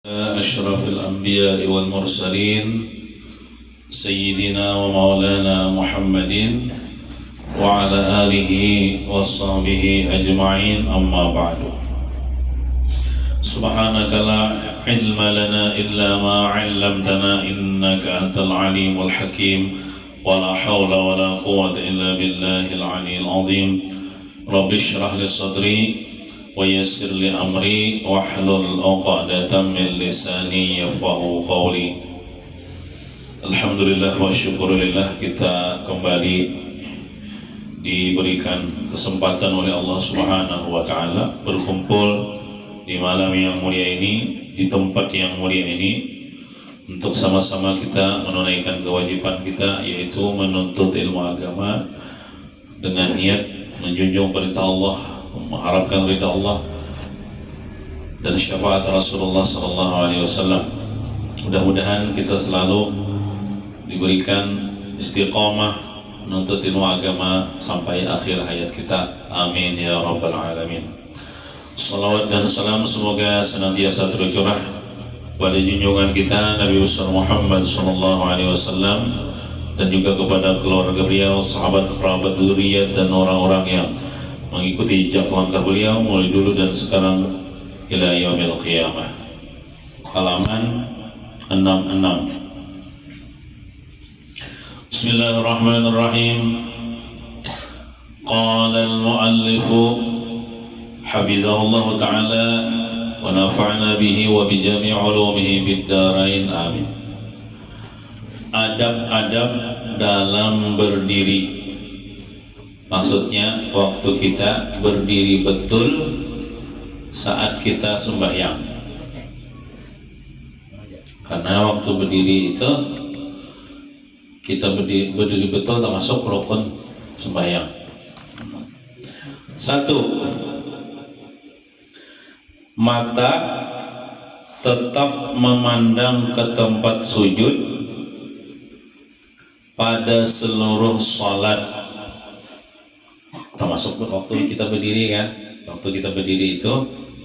أشرف الأنبياء والمرسلين سيدنا ومولانا محمد وعلى آله وصحبه أجمعين أما بعد سبحانك لا علم لنا إلا ما علمتنا إنك أنت العليم الحكيم ولا حول ولا قوة إلا بالله العلي العظيم رب اشرح لي صدري ويسر لي أمري واحلل عقدة من لساني يفقهوا قولي. Alhamdulillah wa syukurillah, kita kembali diberikan kesempatan oleh Allah Subhanahu wa taala berkumpul di malam yang mulia ini, di tempat yang mulia ini, untuk sama-sama kita menunaikan kewajiban kita, yaitu menuntut ilmu agama dengan niat menjunjung perintah Allah, mengharapkan ridha Allah dan syafaat Rasulullah SAW. Mudah-mudahan kita selalu diberikan istiqamah menuntut ilmu agama sampai akhir hayat kita. Amin ya rabbal alamin. Salawat dan salam semoga senantiasa tercurah pada junjungan kita Nabi besar Muhammad SAW dan juga kepada keluarga beliau, sahabat, kerabat, dzurriyyat dan orang-orang yang mengikuti jejak langkah beliau mulai dulu dan sekarang ila yaumil qiyamah. Halaman 66. Bismillahirrahmanirrahim. Qala al-muallif hafizahullah ta'ala wa nafa'na bihi wa bi jami' ulumihi bid darain amin. Adab-adab dalam berdiri. Maksudnya waktu kita berdiri betul saat kita sembahyang. Karena waktu berdiri itu kita berdiri betul termasuk rukun sembahyang. 1. Mata tetap memandang ke tempat sujud pada seluruh salat. Termasuk waktu kita berdiri kan, waktu kita berdiri itu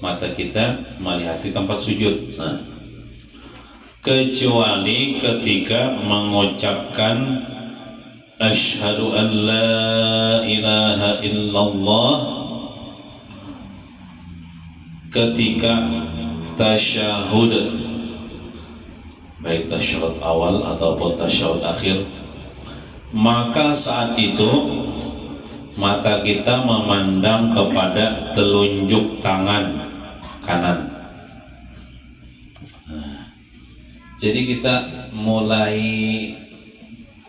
mata kita melihat tempat sujud. Kecuali ketika mengucapkan asyhadu an la ilaha illallah ketika tasyahud, baik tasyahud awal ataupun tasyahud akhir, maka saat itu mata kita memandang kepada telunjuk tangan kanan. Jadi kita mulai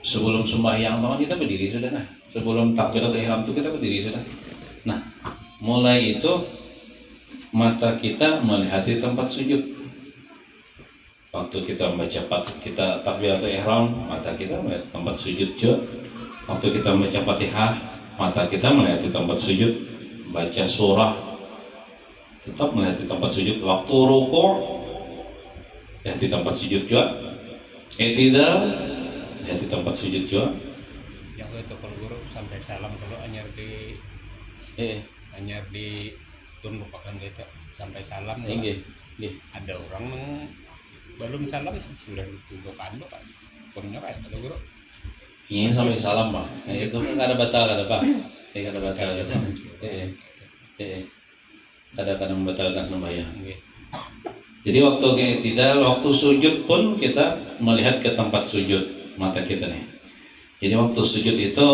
sebelum sembahyang kita berdiri sudah. Sebelum takbiratul ihram itu kita berdiri sudah. Nah, mulai itu mata kita melihat tempat sujud. Waktu kita membaca kita takbiratul ihram, mata kita melihat tempat sujud juga. Waktu kita membaca Fatihah, mata kita melihat di tempat sujud. Baca surah tetap melihat di tempat sujud. Waktu rukuk ya di tempat sujud juga. I'tidal ya di tempat sujud juga. Yang itu kalau guru sampai salam kalau anyar di tun lupakan gitu sampai salam. Ada orang belum salam sudah ditunjukkan Pak. Kurangnya kayak ada guru. Iya sampai salam Pak. Itu kan ada batal ada Pak. Ada batal. Kadang membatalkan sembahyang. Jadi waktu tidak, waktu sujud pun kita melihat ke tempat sujud mata kita nih. Jadi waktu sujud itu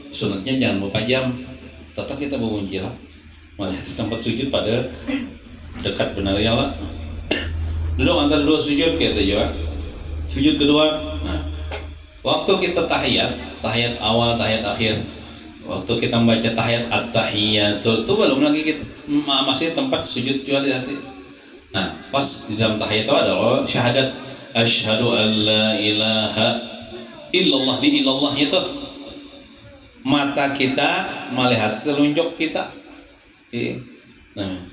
sunatnya jangan berpajam, tetap kita bermuncilah melihat tempat sujud pada dekat benar ya Pak. Duduk antara dua sujud kita juga. Sujud kedua. Nah, waktu kita tahiyat awal, tahiyat akhir. Waktu kita membaca tahiyat at-tahiyatul itu belum lagi kita masih tempat sujud juga di hati. Nah, pas di dalam tahiyat itu adalah syahadat asyhadu an la ilaha illallah. Di illallah itu mata kita melihat telunjuk kita. Nah,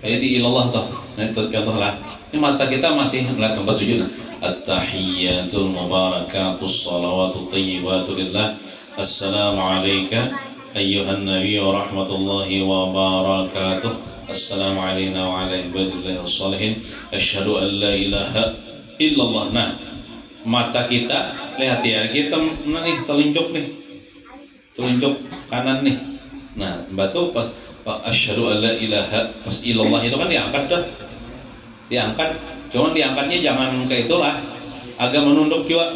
di illallah tuh. Nah, itu contoh lah. Ini mata kita masih melihat tempat sujud. At-tahiyyatul mubarakatus salawatut thayyibatu lillah. Assalamu alayka ayyuhan nabiy wa rahmatullahi wa barakatuh. assalamu alayna wa ala ibadillahi wassalihin, asyhadu an la ilaha illallah. Nah, mata kita lihat ya, kita nih telunjuk kanan nih. Nah, batu pas asyhadu an la ilaha pas illallah itu kan diangkat, cuman diangkatnya jangan kayak itulah, agak menunduk juga.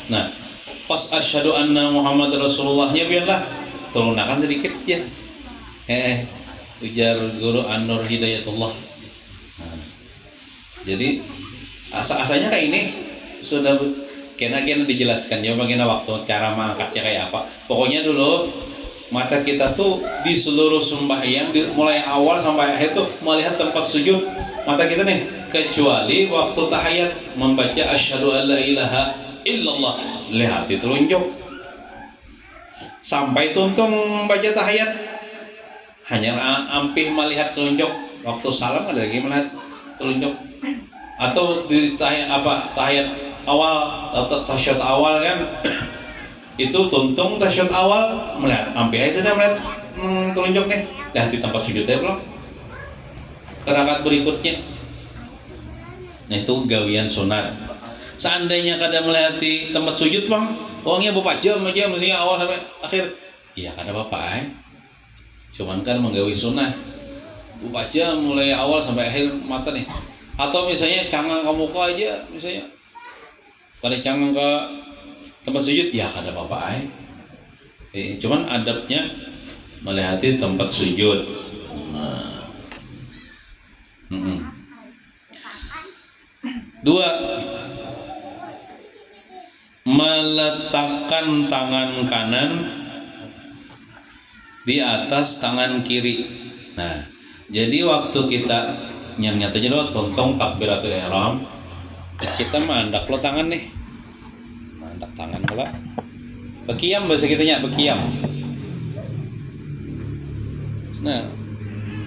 Nah, pas asyhadu anna Muhammad Rasulullahnya biarlah telunakan sedikit ya. Ujar guru An-Nur Hidayatullah. Nah, jadi asanya kayak ini sudah kena dijelaskan ya bagaimana waktu cara mengangkatnya kayak apa. Pokoknya dulu mata kita tuh di seluruh sembahyang mulai awal sampai akhir tuh melihat tempat sujud mata kita nih, kecuali waktu tahiyat membaca asyhadu alla ilaha illallah, lihat telunjuk sampai tuntung membaca tahiyat hanya ampih melihat telunjuk. Waktu salam ada lagi melihat telunjuk, atau di tahiyat awal atau tasyahud awal kan itu tuntung tasyahud awal melihat ampih aja sudah melihat telunjuk nih, lihat di tempat sujudnya belum ke rakaat berikutnya. Nah itu gawian sunat. Seandainya kada melihat di tempat sujud bang, uangnya berapa jam aja mestinya awal sampai akhir, iya kada apa-apa cuman kan menggawi sunnah berapa jam mulai awal sampai akhir mata nih. Atau misalnya cangang ke muka aja, misalnya pada cangang ke tempat sujud, ya kada apa-apa cuman adabnya melihati tempat sujud. Nah. Dua, meletakkan tangan kanan di atas tangan kiri. Nah, jadi waktu kita nyatanya lo tontong takbiratul ihram, kita mandak lo tangan nih, mandak tangan pula. Bekiam bahasa kitanya, bekiam. Nah,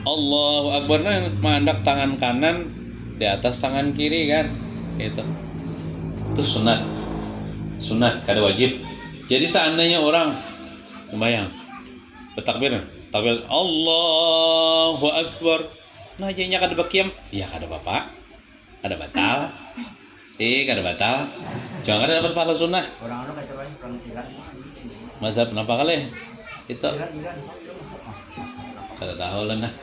Allahu Akbar, nah mandak tangan kanan di atas tangan kiri kan, gitu. Itu sunat kada wajib. Jadi seandainya orang membayang bertakbir Allahu Akbar, nah jadinya kada bekiam, ya kada apa-apa, kada batal, kada batal, jangan kada dapat pahala sunnah. Orang kata orang Iran. Mazhab kenapa kali itu? Kada tahu lah nah.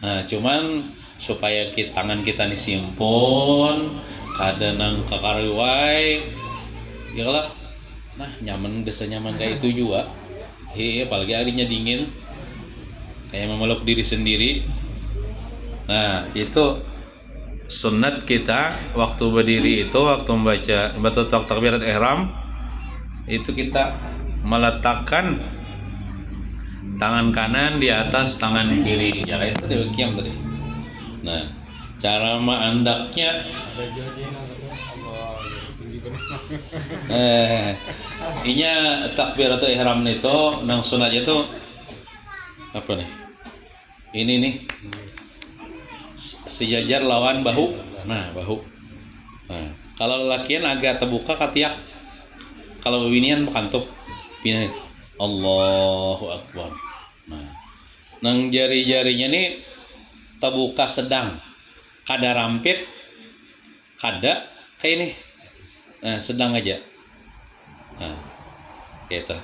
Nah cuman supaya tangan kita nih simpon, kada nang kakariwai, ya lah. Nah nyaman desa nyaman kayak itu juga. Apalagi harinya dingin, kayak memeluk diri sendiri. Nah itu sunat kita waktu berdiri itu, waktu membaca takbirat ihram itu kita meletakkan tangan kanan di atas tangan kiri. Ya itu dia bekiam tadi. Nah cara mandaknya inya takbiratul ihram itu nang sunatnya itu apa nih? Ini nih sejajar lawan bahu. Nah bahu. Nah kalau lelakian agak terbuka katiak. Kalau binian bukantuk binian Allahu Akbar. Nah nang jari-jarinya nih terbuka sedang, kada rampit, kada kayak ini. Nah sedang aja. Nah gitu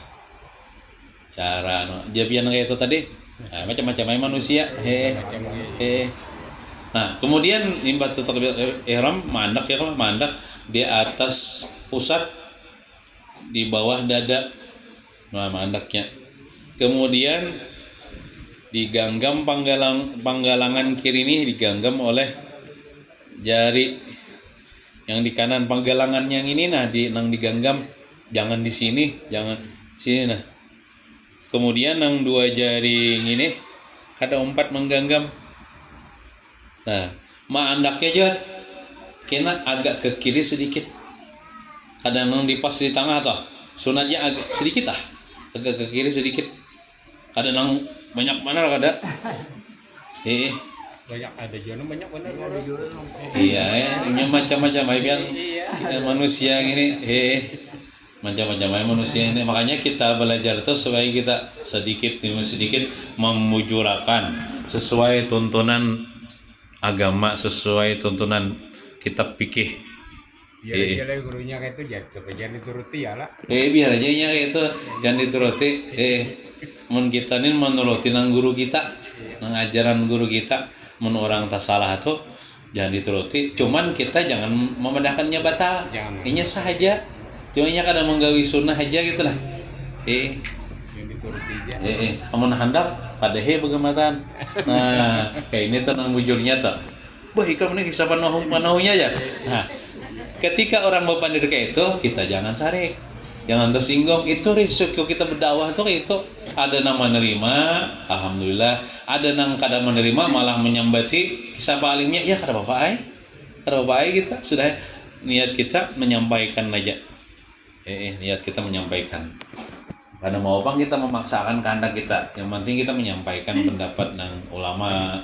cara jabian kayak itu tadi. Nah, macam-macam manusia. Nah kemudian nimbat takbir ihram mandak ya, kalau mandak di atas pusat, di bawah dada. Nah mandaknya. Kemudian diganggam panggalangan kiri ini diganggam oleh jari yang di kanan, panggalangan yang ini nah diganggam, jangan di sini, jangan sini nah. Kemudian yang dua jari ini kada umpat mengganggam. Nah, mandaknya aja kena agak ke kiri sedikit. Kadang nang dipas di tengah toh. Sunatnya agak sedikit agak ke kiri sedikit. Kadang nang banyak mana kada. Banyak ada jono, banyak benar. Iya, ini macam-macam ayam manusia gini. macam-macam manusia ini. Makanya kita belajar itu supaya kita sedikit demi sedikit memujurakan sesuai tuntunan agama, sesuai tuntunan kitab fikih. Biar gurunya kayak itu jangan dituruti ya lah. Biar aja nya kayak itu jangan dituruti. Mun kita ini menuruti nang guru kita, nang ajaran guru kita, mun orang tak salah tuh jangan dituruti. Cuman kita jangan memedahkannya batal. Inya sahaja. Cuma nya kadang menggawi sunnah aja gitu lah. Yang dituruti aja. Amun hendak padehe begematan. Nah, kayak ini tuh nang bujurnya tuh. Wah, ikam ini kisah panahunya aja. Nah, ketika orang berpandir kayak itu, kita jangan sarik. Jangan tersinggung. Itu risiko kita berdakwah tuh kayak itu. Ada nang menerima, alhamdulillah. Ada nang kada menerima malah menyambati kisah alimnya. Ya kada apa-apa ai. Kada apa-apa ai kita. Sudah niat kita menyampaikan aja. Niat kita menyampaikan. Karena mau apa kita memaksakan kehendak kita. Yang penting kita menyampaikan pendapat nang ulama.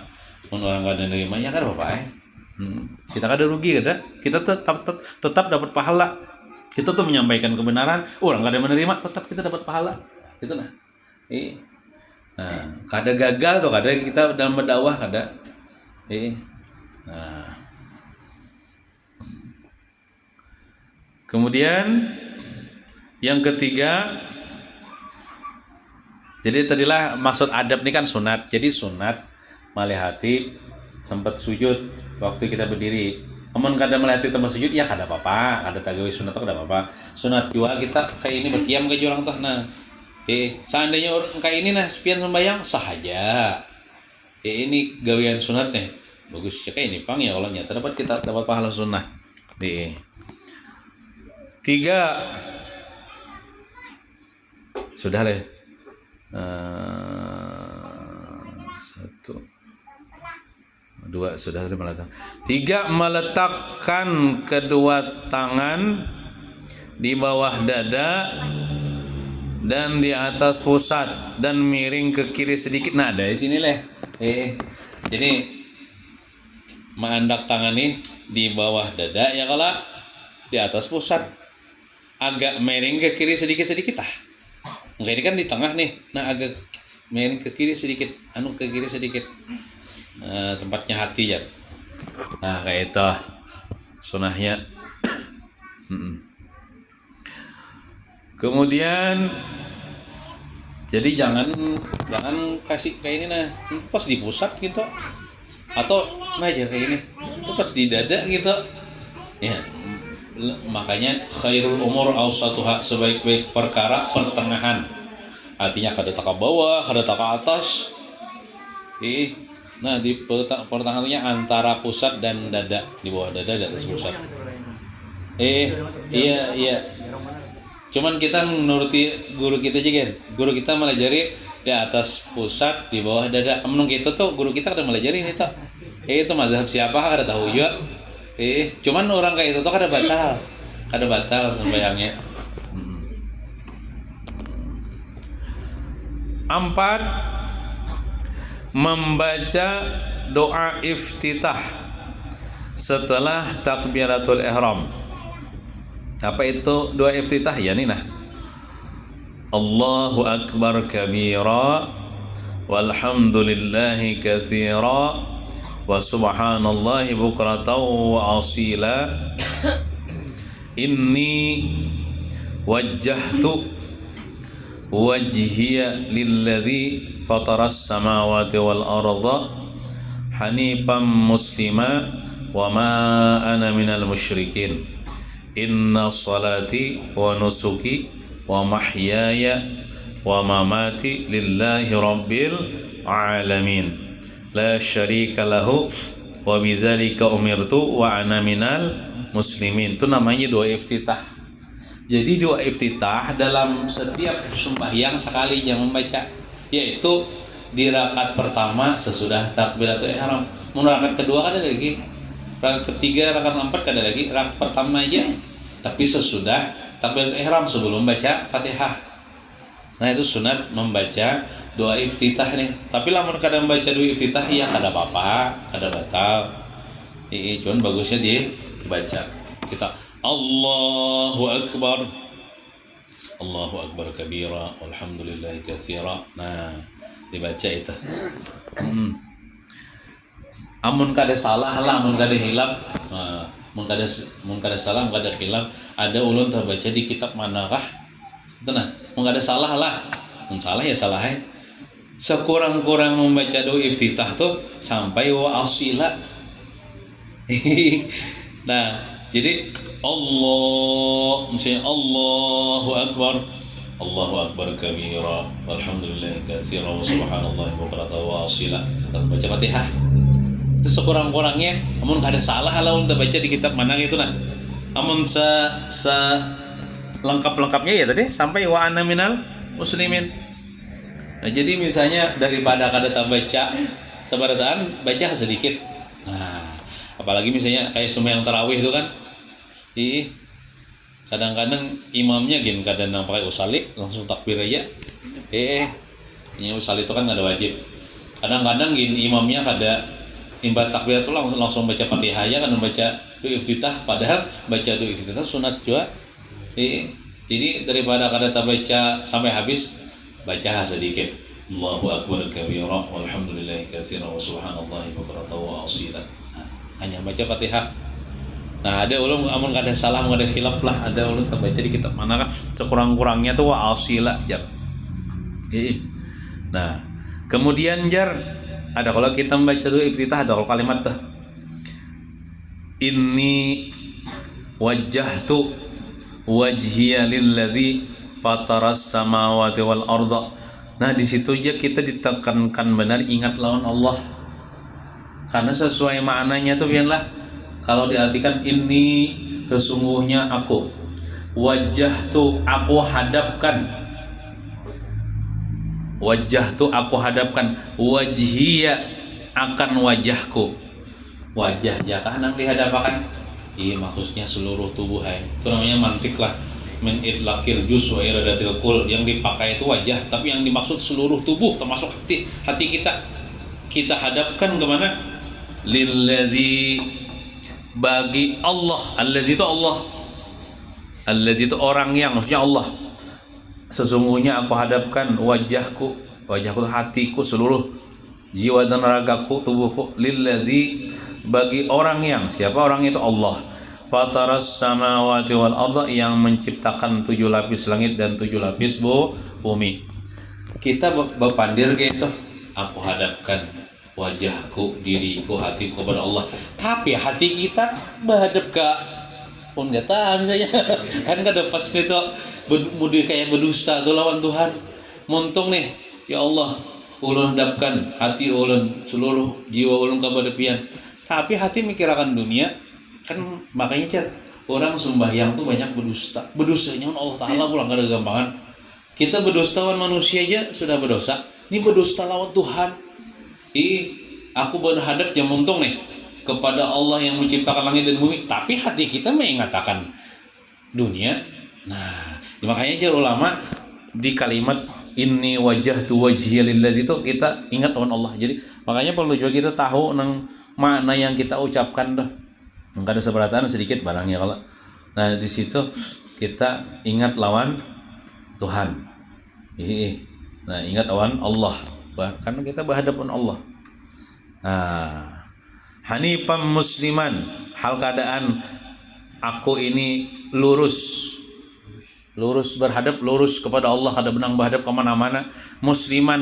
Mun orang kada nerima ya kada apa-apa ai. Kita kada rugi kada. Kita tetap dapat pahala. Kita tuh menyampaikan kebenaran, orang kada menerima tetap kita dapat pahala. Gitu nah. Nah, kada gagal tuh kada kita dalam berdakwah kada. Nah. Kemudian yang ketiga, jadi tadilah maksud adab ini kan sunat. Jadi sunat malihati sempat sujud waktu kita berdiri. Amun kada melihati tempat sujud ya kada apa-apa, kada tagawi sunat kada apa-apa. Sunat juga kita kayak ini berkiam ke jurang tuh. Nah, seandainya orang kayak ini nah sepian sembayang sahaja. Ini gawian sunat nih. Bagus kayak ini pang ya kalau nyata dapat kita dapat pahala sunnah. 3 sudah leh. 1 2 sudah meletak. 3 meletakkan kedua tangan di bawah dada dan di atas pusat dan miring ke kiri sedikit. Nah, dari sini leh. Jadi mengandak tangan nih di bawah dada ya kalau di atas pusat. Agak miring ke kiri sedikit-sedikit ah. Enggak, ini kan di tengah nih. Nah, agak miring ke kiri sedikit, ke kiri sedikit. Tempatnya hati ya. Nah, kayak itu sunahnya. Kemudian jadi jangan kasih kayak ini nah pas di pusat gitu atau nah aja kayak ini itu pas di dada gitu ya. Makanya khairul umur awsatuha, sebaik-baik perkara pertengahan. Artinya kada tak ke bawah, kada tak ke atas. Nah di pertengahannya antara pusat dan dada, di bawah dada di atas pusat. Iya. Cuman kita menuruti guru kita aja kan. Guru kita melajari di atas pusat, di bawah dada. Menung itu tuh guru kita kada melajari ini tuh. Itu mazhab siapa kada tahu juga. Cuman orang kayak itu tuh kada batal sembahyangnya. 4 membaca doa iftitah setelah takbiratul ihram. Apa itu doa iftitah? Ya nih nah. Allahu akbar kabira walhamdulillahi katsira wa subhanallahi bukratan wa asila. Inni wajjahtu wajhiya lilladzi fataras samawati wal arda hanifan muslima wa ma ana minal musyrikin. Inna salati wa nusuki wa mahyaya wa mamati lillahi rabbil alamin la syarika lahu wa bidzalika umirtu wa ana minal muslimin. Itu namanya doa iftitah. Jadi doa iftitah dalam setiap sembahyang sekali yang membaca, yaitu di rakaat pertama sesudah takbiratul ihram. Rakaat kedua ada lagi, rakaat ketiga, rakaat keempat ada lagi, rakaat pertama aja. Tapi sesudah takbiratul ihram sebelum baca Fatihah. Nah itu sunat membaca doa iftitah nih. Tapi lamun kadang baca doa iftitah ya kada apa-apa, kada batal. Cuman bagusnya dibaca. Kita Allahu Akbar Allahu akbar kabira, walhamdulillahi katsira. Nah, dibaca itu. Amun kada salah lah, amun kada hilap, mun kada salah, mun kada hilap, ada ulun terbaca di kitab manakah? Itu nah, mun kada salah lah. Mun salah ya salah. Sekurang-kurang membaca doa iftitah tuh sampai wa asila. Nah, jadi misalnya Allahu akbar kabira, walhamdulillahi katsira, wa subhanallahi bukratan wa asila. Dan baca Fatihah. Itu sekurang-kurangnya, amun kada salah lah untuk baca di kitab mana itu nah. Amun lengkap-lengkapnya ya tadi sampai wa ana minal muslimin. Nah, jadi misalnya daripada kada tak baca sabarataan, baca sedikit. Nah, apalagi misalnya kayak sembahyang tarawih itu kan. Kadang-kadang imamnya gini kadang pakai usali langsung takbir aja. Ini usali itu kan ada wajib. Kadang-kadang gini imamnya kada imba takbir itu langsung baca Fatihah aja kan baca doa iftitah, padahal baca doa iftitah sunat juga. Jadi daripada kada tak baca sampai habis, baca sedikit. Allahu akbar kabira, walhamdulillahi katsira, wa subhanallahi bukratan wa asila. Nah, hanya baca Fatihah. Nah, ada ulun amun kada salah, kada khilaf lah, ada ulun terbaca di kitab manakah sekurang-kurangnya tuh wa asila jar. Nah, kemudian jar ada kalau kita membaca doa iftitah ada kalau kalimat tuh inni wajjahtu wajhiya lilladzi fataras samawati wal arda. Nah, di situ aja kita ditekankan benar ingat lawan Allah. Karena sesuai maknanya tuh biarlah kalau diartikan ini sesungguhnya aku, wajjahtu aku hadapkan, wajhiya akan wajahku. Wajah ya kan yang dihadapkan. Iya maksudnya seluruh tubuh itu namanya mantik lah. Min idlaqil juz wa iradatil kul, yang dipakai itu wajah, tapi yang dimaksud seluruh tubuh termasuk hati kita hadapkan kemana? Lilladzi, bagi Allah. Alladzi itu Allah, alladzi itu orang yang, maksudnya Allah. Sesungguhnya aku hadapkan wajahku itu hatiku, seluruh jiwa dan ragaku, tubuhku. Lilladzi, bagi orang yang, siapa orang itu? Allah. Fataras samawati wal arda, yang menciptakan 7 lapis langit dan 7 lapis bumi. Kita berpandir gitu, aku hadapkan wajahku, diriku, hatiku kepada Allah. Tapi hati kita menghadap ke pun nggak tahu misalnya kan kada pas gitu mudi kayak berdusta tuh lawan Tuhan. Muntung nih, ya Allah, ulun hadapkan hati ulun, seluruh jiwa ulun kepada pian. Tapi hati mikirakan dunia. Kan makanya cer orang sembahyang tuh banyak berdustanya Allah Ta'ala pulang kada gampangan. Kita berdusta lawan manusia aja sudah berdosa, ini berdusta lawan Tuhan. Aku berhadap yang untung nih kepada Allah yang menciptakan langit dan bumi, tapi hati kita mengatakan dunia. Nah, makanya cer ulama di kalimat inni wajjahtu wajhiya lillazi itu kita ingat lawan Allah. Jadi makanya perlu juga kita tahu nang makna yang kita ucapkan dah. Enggak ada seberatan sedikit barangnya kalau. Nah, di situ kita ingat lawan Tuhan. Nah, ingat lawan Allah. Karena kita berhadapan Allah. Nah, hanifan musliman, hal keadaan aku ini lurus berhadap lurus kepada Allah, kada benang berhadap kemana-mana. Musliman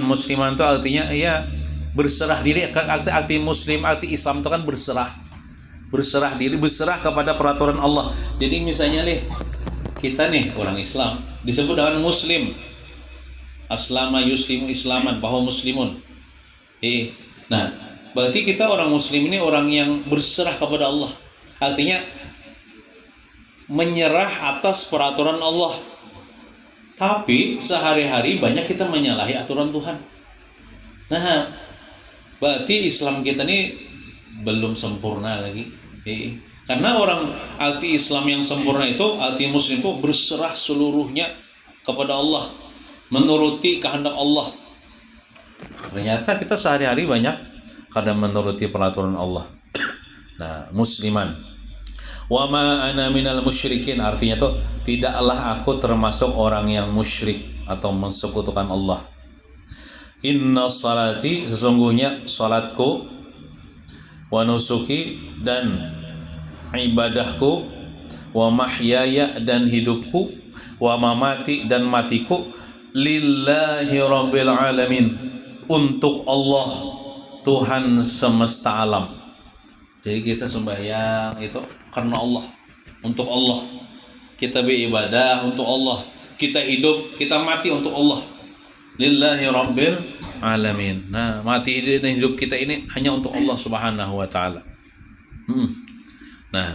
itu artinya ya berserah diri. Arti muslim, arti Islam itu kan berserah diri, berserah kepada peraturan Allah. Jadi misalnya nih, kita nih orang Islam disebut dengan muslim. Aslama yuslimu islaman, bahwa muslimun. Nah, berarti kita orang muslim ini orang yang berserah kepada Allah. Artinya menyerah atas peraturan Allah. Tapi sehari-hari banyak kita menyalahi aturan Tuhan. Nah, berarti Islam kita ini belum sempurna lagi. Karena orang arti Islam yang sempurna itu, arti muslim itu berserah seluruhnya kepada Allah, menuruti kehendak Allah. Ternyata kita sehari-hari banyak kadang menuruti peraturan Allah. Nah, musliman. Wa ma ana minal musyrikin, artinya tuh tidaklah aku termasuk orang yang musyrik atau mensekutukan Allah. Inna salati, sesungguhnya salatku, wa nusuki, dan ibadahku, wa mahyaya, dan hidupku, wa mamati, dan matiku, lillahi rabbil alamin, untuk Allah, Tuhan semesta alam. Jadi kita sembahyang itu karena Allah, untuk Allah. Kita beribadah untuk Allah. Kita hidup, kita mati untuk Allah. Lillahi rabbil alamin. Nah, mati dan hidup kita ini hanya untuk Allah Subhanahu wa taala. Nah,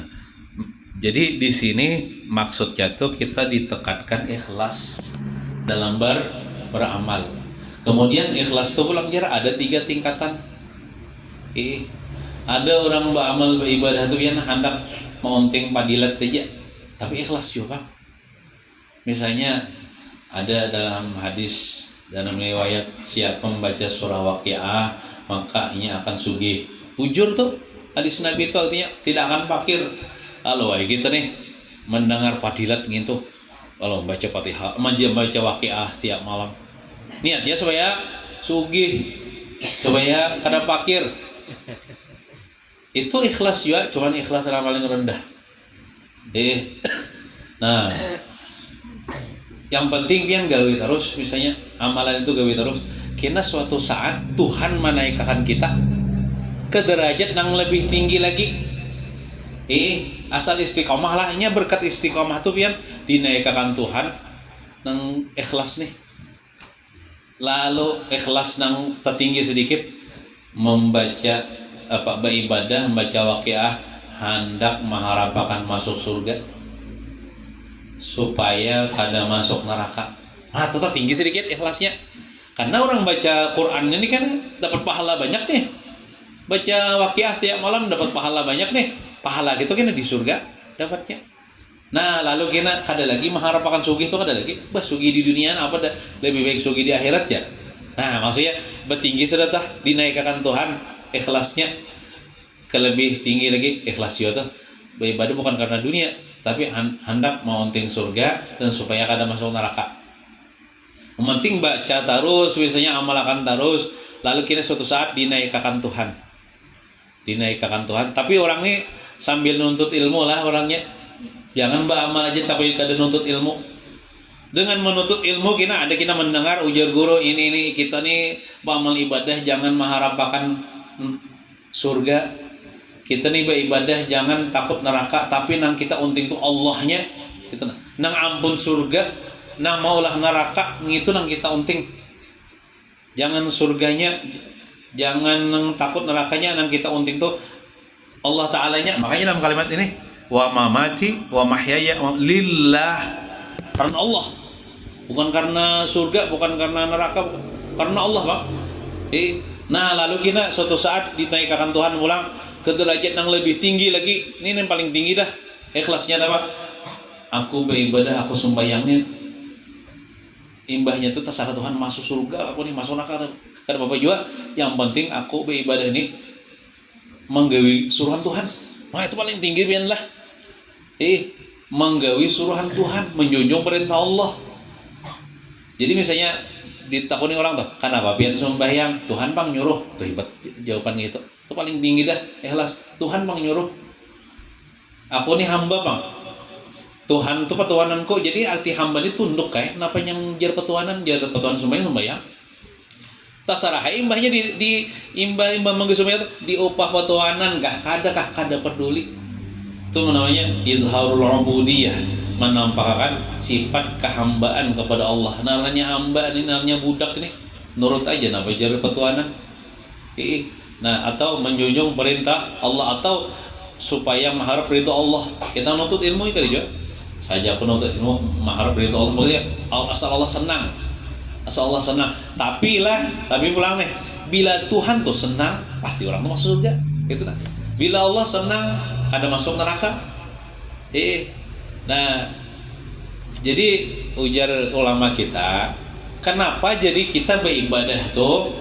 jadi di sini maksudnya tuh kita ditekankan ikhlas dalam beramal. Kemudian ikhlas itu pulang kira ada 3 tingkatan. Ada orang beramal beribadah tuh yang hendak meunting padilat aja, tapi ikhlas juga. Misalnya ada dalam hadis, dalam riwayat, siapa membaca surah Waqiah maka ia akan sugih. Ujur tuh hadis Nabi itu artinya tidak akan fakir. Kalau kita nih mendengar padilat gitu, kalau membaca Fatihah, membaca Waqiah setiap malam, niatnya supaya sugih, supaya kada fakir. Itu ikhlas juga, cuman ikhlas yang paling rendah. Nah, yang penting pian gawe terus, misalnya amalan itu gawe terus. Kena suatu saat Tuhan menaikkan kita ke derajat yang lebih tinggi lagi. Asal istiqomah lah, nya berkat istiqomah tuh pian dinaikkan Tuhan nang ikhlas nih. Lalu ikhlas nang tertinggi sedikit, membaca beribadah, membaca Waqiah, hendak mengharapkan masuk surga supaya kada masuk neraka. Nah, tetap tinggi sedikit ikhlasnya. Karena orang baca Quran ini kan dapat pahala banyak nih. Baca Waqiah setiap malam dapat pahala banyak nih. Pahala gitu kan di surga dapatnya. Nah, lalu kita kada lagi mengharapkan sugih itu, kada lagi. Sugih di dunia apa dah? Lebih baik sugih di akhirat ya. Nah, maksudnya bertinggi sudah dinaikkan Tuhan. Ikhlasnya ke lebih tinggi lagi, ikhlas itu beribadah bukan karena dunia, tapi hendak meunting surga dan supaya kada masuk neraka. Penting baca terus, biasanya amalkan terus, lalu kita suatu saat dinaikkan Tuhan. Dinaikkan Tuhan, tapi orang ini sambil nuntut ilmu lah orangnya. Jangan beramal aja tapi kada nuntut ilmu. Dengan menuntut ilmu kita mendengar ujar guru ini kita nih beramal ibadah jangan mengharapkan surga, kita nih beribadah jangan takut neraka, tapi nang kita unting tuh Allahnya gitu, nang ampun surga, nang maulah neraka gitu nang kita unting. Jangan surganya, jangan nang takut nerakanya, nang kita unting tuh Allah Ta'alanya. Makanya dalam kalimat ini, wa mamati wa mahyaya lillah, karena Allah, bukan karena surga, bukan karena neraka, karena Allah, Pak. Nah, lalu kita suatu saat dinaikkan Tuhan pulang ke derajat yang lebih tinggi lagi. Ini yang paling tinggi dah. Ikhlasnya apa? Aku beribadah, aku sembahyangnya, imbahnya itu terserah Tuhan masuk surga, aku nih masuk neraka. Karena Bapak juga, yang penting aku beribadah ini menggawi suruhan Tuhan. Nah, itu paling tinggi pian lah. Menggawi suruhan Tuhan, menjunjung perintah Allah. Jadi misalnya ditakuni orang tuh, kenapa pian sembahyang? Tuhan pang nyuruh. Tuh hebat jawaban gitu. Itu paling tinggi dah, ikhlas. Tuhan pang nyuruh. Aku nih hamba pang. Tuhan itu petuananku. Jadi arti hamba ini tunduk kayak kenapa yang jar petuanan sembahyang. Terserah imbahnya di imbah menggesumnya diupah petuanan enggak kada peduli. Itu namanya izharul ubudiyah, menampakkan sifat kehambaan kepada Allah. Namanya hamba ini, namanya budak ini, nurut aja napa jar petuanan. Nah, atau menjunjung perintah Allah, atau supaya mengharap ridho Allah. Kita menuntut ilmu itu juga. Saja penuntut ilmu mengharap ridho Allah, maksudnya asal Allah senang. Asal Allah senang. Tapi pulang nih, bila Tuhan tuh senang, pasti orang tuh masuk surga. Gitu nah. Bila Allah senang, ada masuk neraka. Nah, jadi ujar ulama kita, kenapa jadi kita beribadah tuh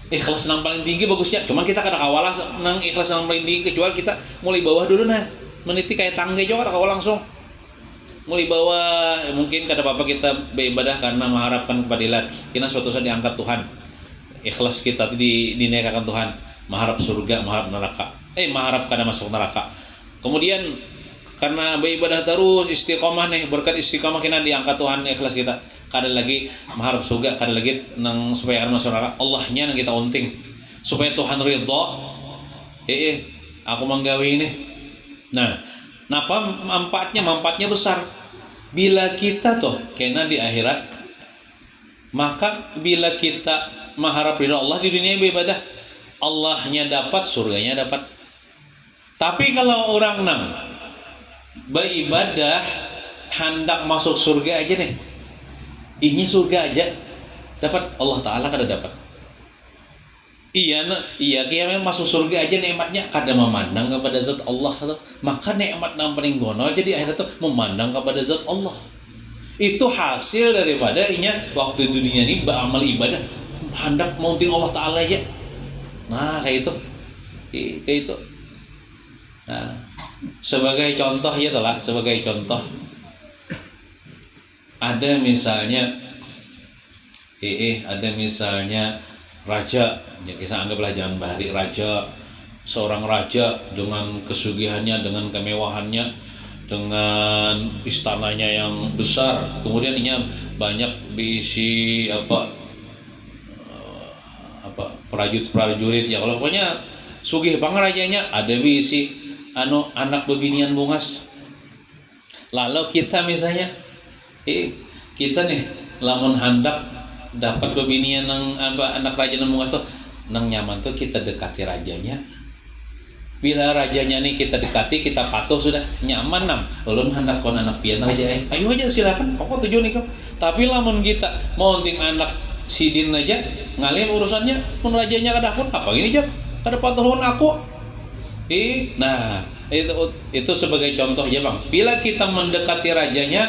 ikhlas yang paling tinggi bagusnya. Cuma kita kadang awalah nang ikhlas yang paling tinggi, kecuali kita mulai bawah dulu nah. meniti kayak tangga juga kau langsung mulai bawa mungkin kada apa kita beribadah karena mengharapkan kepadilan kita suatu saat diangkat Tuhan ikhlas kita dinaikkan Tuhan mengharap surga mengharap neraka mengharap kada masuk neraka kemudian karena beribadah terus istiqomah nih berkat istiqomah kita diangkat Tuhan ikhlas kita kada lagi mengharap surga kada lagi nang supaya kada masuk neraka Allahnya nang kita unting supaya Tuhan ridho aku menggawe ini nah Napa manfaatnya besar. Bila kita toh kena di akhirat, maka bila kita mengharap ridha Allah di dunia beribadah, Allahnya dapat, surganya dapat. Tapi kalau orang nang beribadah hendak masuk surga aja nih, ini surga aja dapat Allah Taala kada dapat. Iya kaya masuk surga aja nikmatnya kada memandang kepada zat Allah tuh. Maka nikmat yang paling gonol jadi akhirnya tuh memandang kepada zat Allah. Itu hasil daripada inya waktu dunia ini beramal ibadah hendak mounting Allah Taala aja. Nah, kayak itu. Nah, sebagai contoh ya telah sebagai contoh ada misalnya raja, ya kita anggaplah jangan bahari raja, seorang raja dengan kesugihannya, dengan kemewahannya, dengan istananya yang besar, kemudian ini banyak diisi prajurit ya kalau pokoknya sugih banget rajanya, ada diisi anak beginian bungas. Lalu kita misalnya kita nih lamun hendak dapat bebinian nang anak raja nang bungas tuh nang nyaman tuh kita dekati rajanya. Bila rajanya nih kita dekati, kita patuh sudah nyaman nam. Ulun hendak kon anak pian raja ayo aja silakan pokok tujuan ikam. Tapi lamun kita mau unting anak sidin aja ngalim urusannya pun rajanya kada pun apa gini jak kada patuhun aku. Nah itu sebagai contoh ya bang. Bila kita mendekati rajanya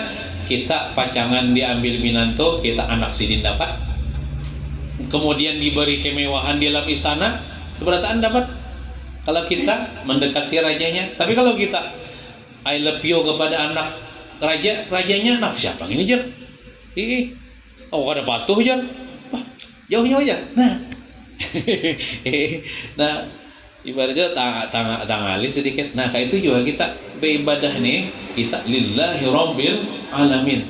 kita pacangan diambil minanto, kita anak sidin dapat. Kemudian diberi kemewahan di dalam istana, seberataan dapat. Kalau kita mendekati rajanya, tapi kalau kita I love you kepada anak rajanya, nah siapa ini jer? Kada patuh jer. Wah, jauh aja. Nah, ibaratnya tangali sedikit. Nah, kayak itu juga kita beribadah nih, kita lillahi rabbil alamin.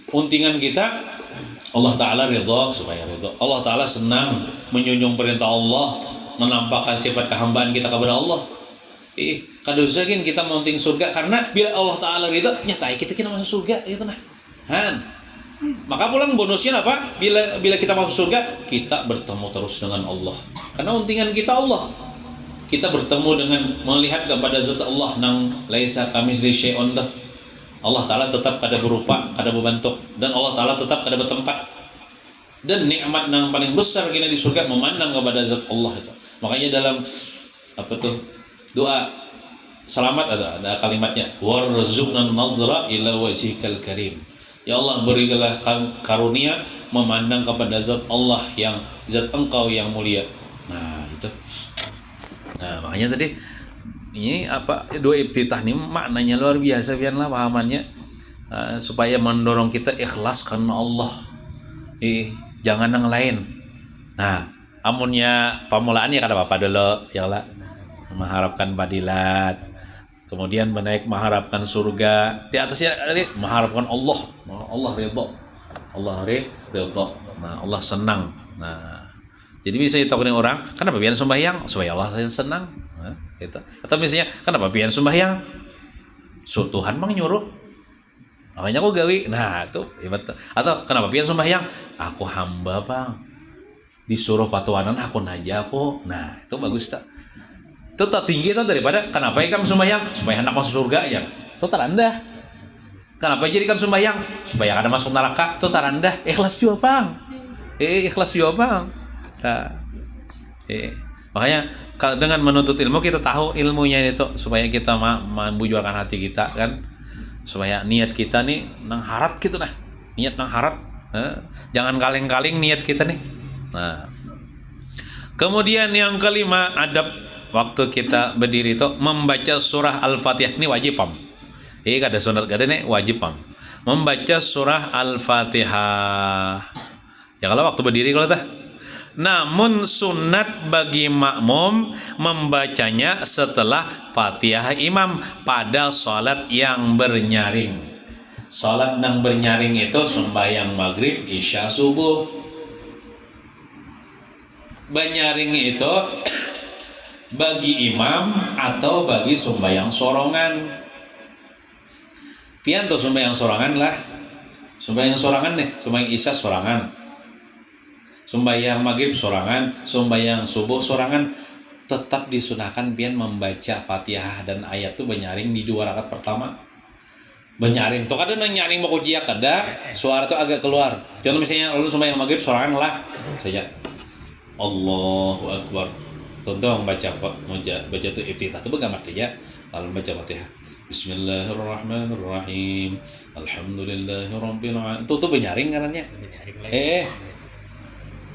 Untingan kita Allah Ta'ala ridha, supaya ridha. Allah Ta'ala senang menyunjung perintah Allah, menampakkan sifat kehambaan kita kepada Allah. Kada usah kita mounting surga karena bila Allah Ta'ala ridha nyatai kita masuk surga gitu nah. Maka pulang bonusnya apa? Bila kita masuk surga, kita bertemu terus dengan Allah. Karena untingan kita Allah. Kita bertemu dengan melihat kepada zat Allah nang laisa kamitsli syai'un. Allah Ta'ala tetap kada berupa, kada berbentuk, dan Allah Ta'ala tetap kada bertempat. Dan nikmat yang paling besar kita di surga memandang kepada zat Allah itu. Makanya dalam doa selamat ada kalimatnya warzuqna nazra ila wajhikal karim. Ya Allah berilah karunia memandang kepada zat Allah yang zat Engkau yang mulia. Nah itu. Nah makanya tadi ini doa iftitah ini maknanya luar biasa biarlah pahamannya supaya mendorong kita ikhlas karena Allah. Jangan yang lain. Nah amunnya pemulaannya kada apa-apa dulu ya Allah mengharapkan padilat, kemudian mengharapkan surga, di atasnya mengharapkan Allah ridha. Nah Allah senang. Nah jadi bisa ditokin orang kenapa pian sembahyang supaya Allah senang. Gitu. Atau misalnya kenapa pian sembahyang Tuhan mang nyuruh makanya aku gawi. Nah itu atau kenapa pian sembahyang aku hamba bang disuruh patuanan aku naja aku. Nah itu bagus tak itu tak tinggi itu daripada kenapa ikam sembahyang supaya anak masuk surga aja itu terendah. Kenapa jadi ikam sembahyang supaya ada masuk neraka itu terendah. Ikhlas juga bang ikhlas juga bang. Nah, makanya dengan menuntut ilmu kita tahu ilmunya itu supaya kita membujurkan hati kita kan, supaya niat kita nih nang harap gitu nah, niat nang harap jangan kaleng-kaleng niat kita nih. Nah kemudian yang kelima adab waktu kita berdiri itu membaca surah Al-Fatihah ini wajib pam. Kada sunat kada nih wajib pam. Membaca surah Al-Fatihah. Ya kalau waktu berdiri kalau tah. Namun sunat bagi makmum membacanya setelah Fatihah imam pada salat yang bernyaring. Salat yang bernyaring itu sembahyang maghrib, isya, subuh. Bernyaring itu bagi imam atau bagi sembahyang sorongan. Pian tuh sembahyang sorangan lah. Sembahyang sorangan nih, sembahyang isya sorangan. Sembahyang maghrib sorangan, sembahyang subuh sorangan. Tetap disunahkan pian membaca Fatihah dan ayat tuh bernyaring di 2 rakaat pertama. Bernyaring tuh kadang nyaring mau kujiak kada, suara tuh agak keluar. Contoh misalnya lu sembahyang maghrib sorangan lah saja. Allahu Akbar. Contoh baca tuh iftitah tuh begamat aja lalu baca Fatihah. Bismillahirrahmanirrahim. Alhamdulillahirabbil alamin. Itu tuh bernyaring karenanya.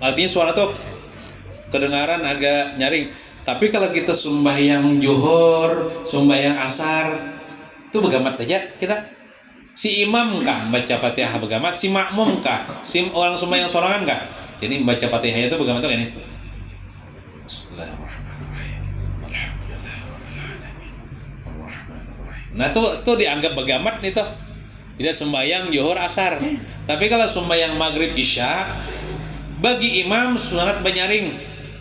Artinya suara tuh kedengaran agak nyaring. Tapi kalau kita sembahyang zuhur, sembahyang asar, itu begamat aja kita. Si imam kah baca Fatihah begamat, si makmum kah, si orang sembahyang sorangan kah. Jadi baca Fatihah itu begamat tuh ini. Bismillahirrahmanirrahim. Alhamdulillahirabbil alamin. Arrahmanirrahim. Nah, tuh dianggap begamat nih tuh. Tidak sembahyang zuhur asar. Tapi kalau sembahyang maghrib isya, bagi imam sunat bernyaring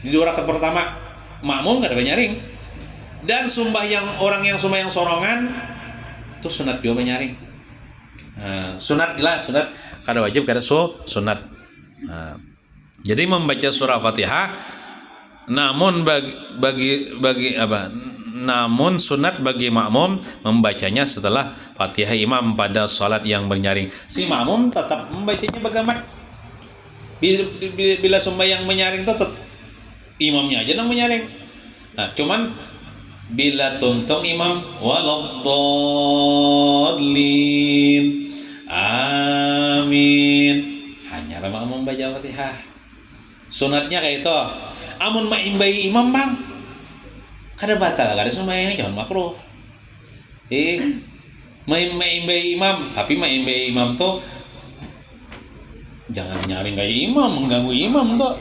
di 2 rakaat pertama. Makmum enggak ada bernyaring. Dan orang yang sembahyang sorongan itu sunat juga bernyaring. Sunat jelas, sunat kada wajib kada sunat. Jadi membaca surah Fatihah namun namun sunat bagi makmum membacanya setelah Fatihah imam pada salat yang bernyaring. Si makmum tetap membacanya begamat. Bila sembahyang menyaring tetap imamnya aja yang menyaring. Nah, cuman bila tuntung imam waladdallin amin, hanya makmum baca Fatihah. Sunatnya kayak itu. Amun maimbai imam bang, kada batal, kada sembahyang jangan makruh. Maimbai imam, tapi maimbai imam tuh jangan nyaring kayak imam, mengganggu imam tuh.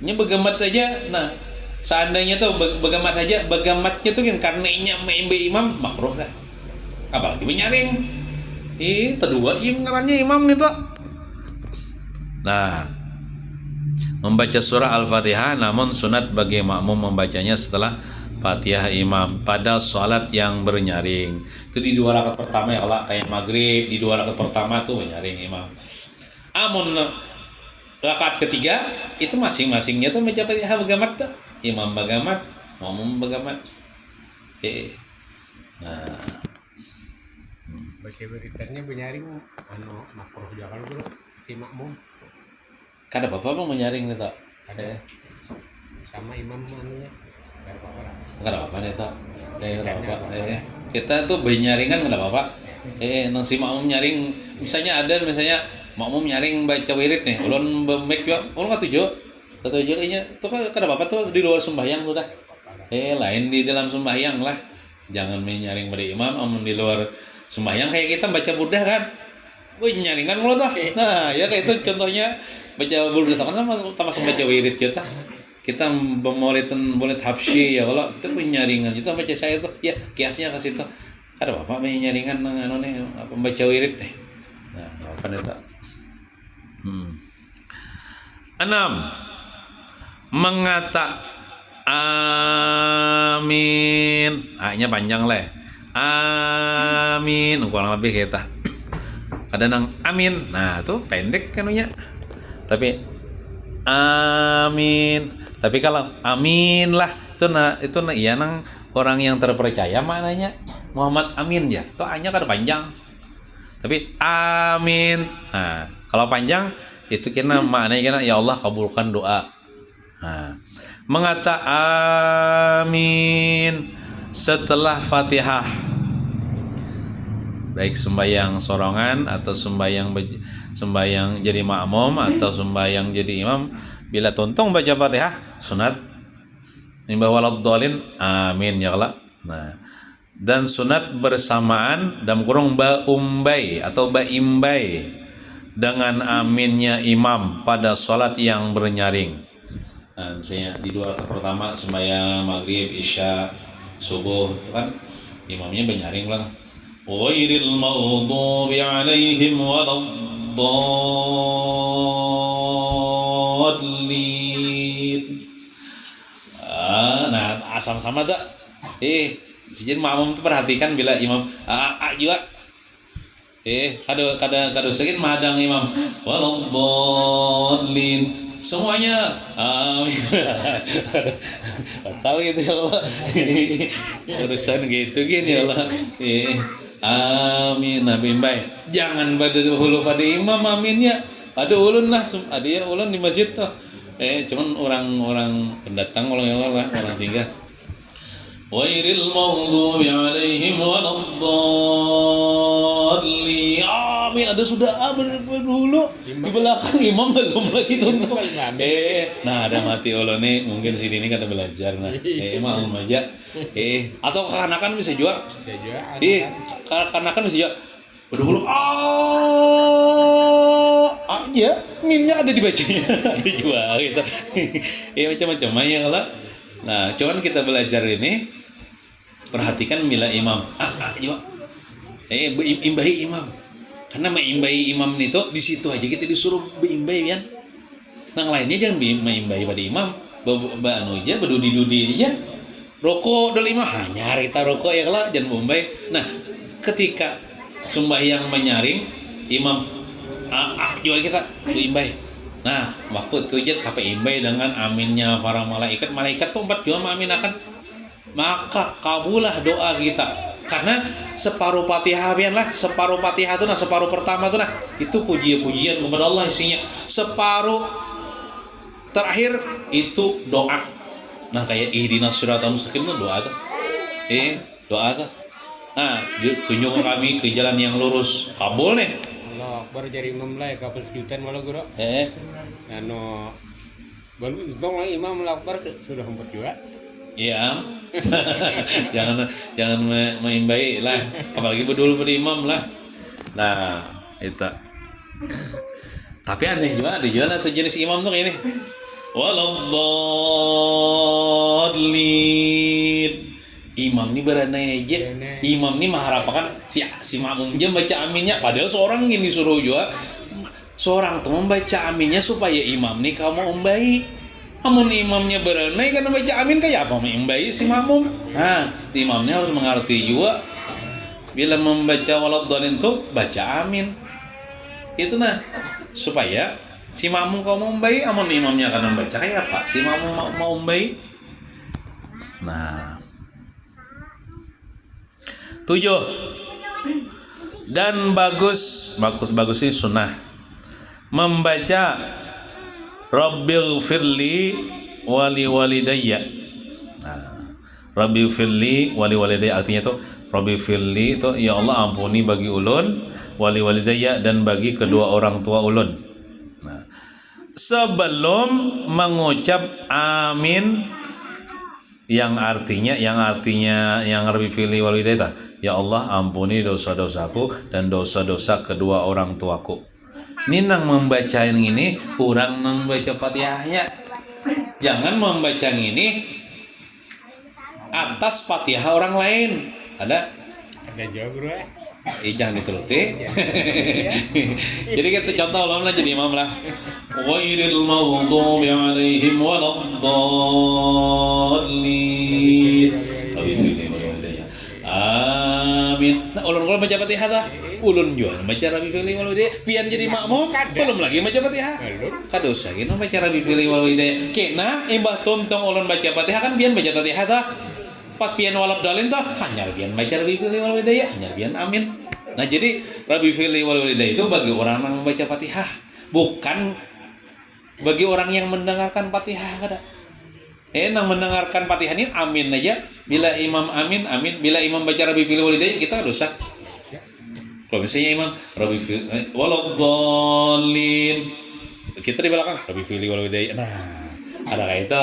Ini begamat aja. Nah, seandainya tuh begamat aja, begamatnya tuh kan karena maimbai imam makruh dah. Apalagi menyaring. Kedua ngarannya imam nih tuh. Nah, membaca surah Al-Fatihah namun sunat bagi makmum membacanya setelah Fatihah imam pada salat yang bernyaring. Itu di 2 rakaat pertama ya Allah, kayak maghrib di 2 rakaat pertama tuh bernyaring imam. Amun rakaat ketiga itu masing-masingnya tuh baca Fatihah begamat dah. Imam begamat, makmum begamat. Nah, baca beritanya bernyaring makruh jangan dulu si makmum. kada apa-apa mau menyaring nih tak? Sama imam anunya. Kada apa-apa nih tak? Kada apa-apa. Kita tuh bernyaringan kada apa-apa. Nang si makmum nyaring, misalnya makmum nyaring baca wirid nih, ulun bemek juga, ulun katuju kayaknya tuh kada apa-apa tuh di luar sembahyang tuh dah. Lain di dalam sembahyang lah. Jangan menyaring pada imam, amun di luar sembahyang kayak kita baca burdah kan. Wih nyaringan mulu dah. Nah, ya kayak itu contohnya baca burdah kan sama baca wirid kita. Kita memulid habsyi ya kalau kita menyaringan itu baca saya tuh. Ya, kiasnya ke situ. Kada apa-apa menyaringan anu nih membaca wirid nih. Nah, apa nih tak? 6. Mengata amin. Hanya panjang lah. Amin. Kurang lebih kita. Kadang amin. Nah, itu pendek kanunya. Tapi amin. Tapi kalau amin lah itu iya nang orang yang terpercaya maknanya Muhammad Amin ya. Itu hanya kada panjang. Tapi amin. Nah, kalau panjang itu kena maknanya ya Allah kabulkan doa. Nah, mengata amin setelah Fatihah, baik sembahyang sorongan atau sembahyang jadi makmum atau sembahyang jadi imam, bila tuntung baca Fatihah sunat Mimba waladdallin, amin ya Allah. Nah, dan sunat bersamaan dalam kurung ba umbai atau ba imbai dengan aminnya imam pada sholat yang bernyaring. Nah, misalnya di 2 rakaat pertama sembahyang maghrib, isya, subuh itu kan imamnya bernyaring lah. Ghairil maghdubi alaihim waladdallin. Nah, sama-sama tak? Jadi makmum tuh perhatikan bila imam juga. Kada sedikit madang imam waladdallin. Semuanya amin. Tahu gitu ya Allah. Urusan gitu gini ya Allah. Amin nabi baik. Jangan pada dahulu pada imam aminnya. Ada ulun lah, ada ya ulun di masjid tuh. Cuman orang pendatang orang singgah. Ghairil maghdubi alaihim waladdallin. Amin, ada sudah dulu di belakang imam belum lagi tuntut. Nah ada mati Allah nih, mungkin sini ini kada belajar nah. Maklum aja. Atau kekanakan bisa juga. Kekanakan bisa juga. Dulu ya minnya ada dibacanya. Ada juga gitu. Macam-macam ya Allah. Nah, cuman kita belajar ini perhatikan bila imam imbahi imam. Karena mengimbahi imam itu di situ aja kita disuruh beimbahi kan. Nang lainnya jangan mengimbahi pada imam. Anu aja bedudi-dudi aja. Rokok dari imam hanya kita rokok ya lah jangan beimbahi. Nah, ketika sembahyang menyaring imam juga kita beimbahi. Nah, waktu itu aja tapi imbai dengan aminnya para malaikat. Malaikat tuh 4 juga mengaminakan. Maka kabulah doa kita. Karena separuh Fatihah separuh Fatihah itu separuh pertama tuh itu puji-pujian kepada Allah isinya. Separuh terakhir itu doa. Nah, kayak ihdinas siratal mustaqim itu doa tuh. Doa tuh. Nah, tunjuk kami ke jalan yang lurus. Kabul nih. Allah Akbar jadi imam lah kapal sejutan malah guru. Anu baru dong lah imam Akbar sudah 4 juga. Iya. jangan mengimbai lah, apalagi bedul pada imam lah. Nah, itu. Tapi aneh juga, ada juga sejenis imam tuh ini. Waladdallin. Imam ini beranai aja. Imam ini mengharapkan si makmum aja baca aminnya. Padahal seorang ini suruh juga. Seorang tuh membaca aminnya supaya imam ini kamu umbai. Amun imamnya beranai kan baca amin kayak apa mengimbai si makmum. Nah, imamnya harus mengerti juga. Bila membaca waladdallin itu baca amin. Itu nah supaya si makmum kamu umbai, amun imamnya akan membaca kayak apa? Si makmum mau umbai. Nah, 7 dan bagus sih sunnah membaca Rabbighfirli wali walidayya. Nah, Rabbighfirli wali walidayya artinya tuh Rabbighfirli itu ya Allah ampuni bagi ulun, wali walidayya dan bagi kedua orang tua ulun. Nah, sebelum mengucap amin yang artinya yang Rabbighfirli wali walidayya ya Allah ampuni dosa-dosaku dan dosa-dosa kedua orang tuaku. Ini nang membaca yang ini kurang nang baca Fatihahnya. Jangan membaca yang ini atas Fatihah orang lain. Ada juga bro. Jangan dituruti. Jadi kita contoh lah jadi imam lah. Ghairil maghdubi alaihim waladdallin. Amin. Nah, ulun baca Fatihah dah. Ulun jual baca Rabbighfirli wal walidayya. Pian jadi makmum, belum lagi baca Fatihah. Kadosa gini baca Rabbighfirli wal walidayya. Kena imbah tontong ulun baca Fatihah kan pian baca Fatihah dah. Pas pian waladdallin dah hanya pian baca Rabbighfirli wal walidayya, hanya pian amin. Nah, jadi Rabbighfirli wal walidayya itu bagi orang yang membaca Fatihah, bukan bagi orang yang mendengarkan Fatihah kada. Nang mendengarkan Fatihah ini amin aja. Bila imam amin, amin. Bila imam baca Rabbighfirli wal walidayya kita dosa. Kalau misalnya imam Rabbighfirli waladdallin, kita di belakang Rabbighfirli wal walidayya. Nah, ada kayak itu.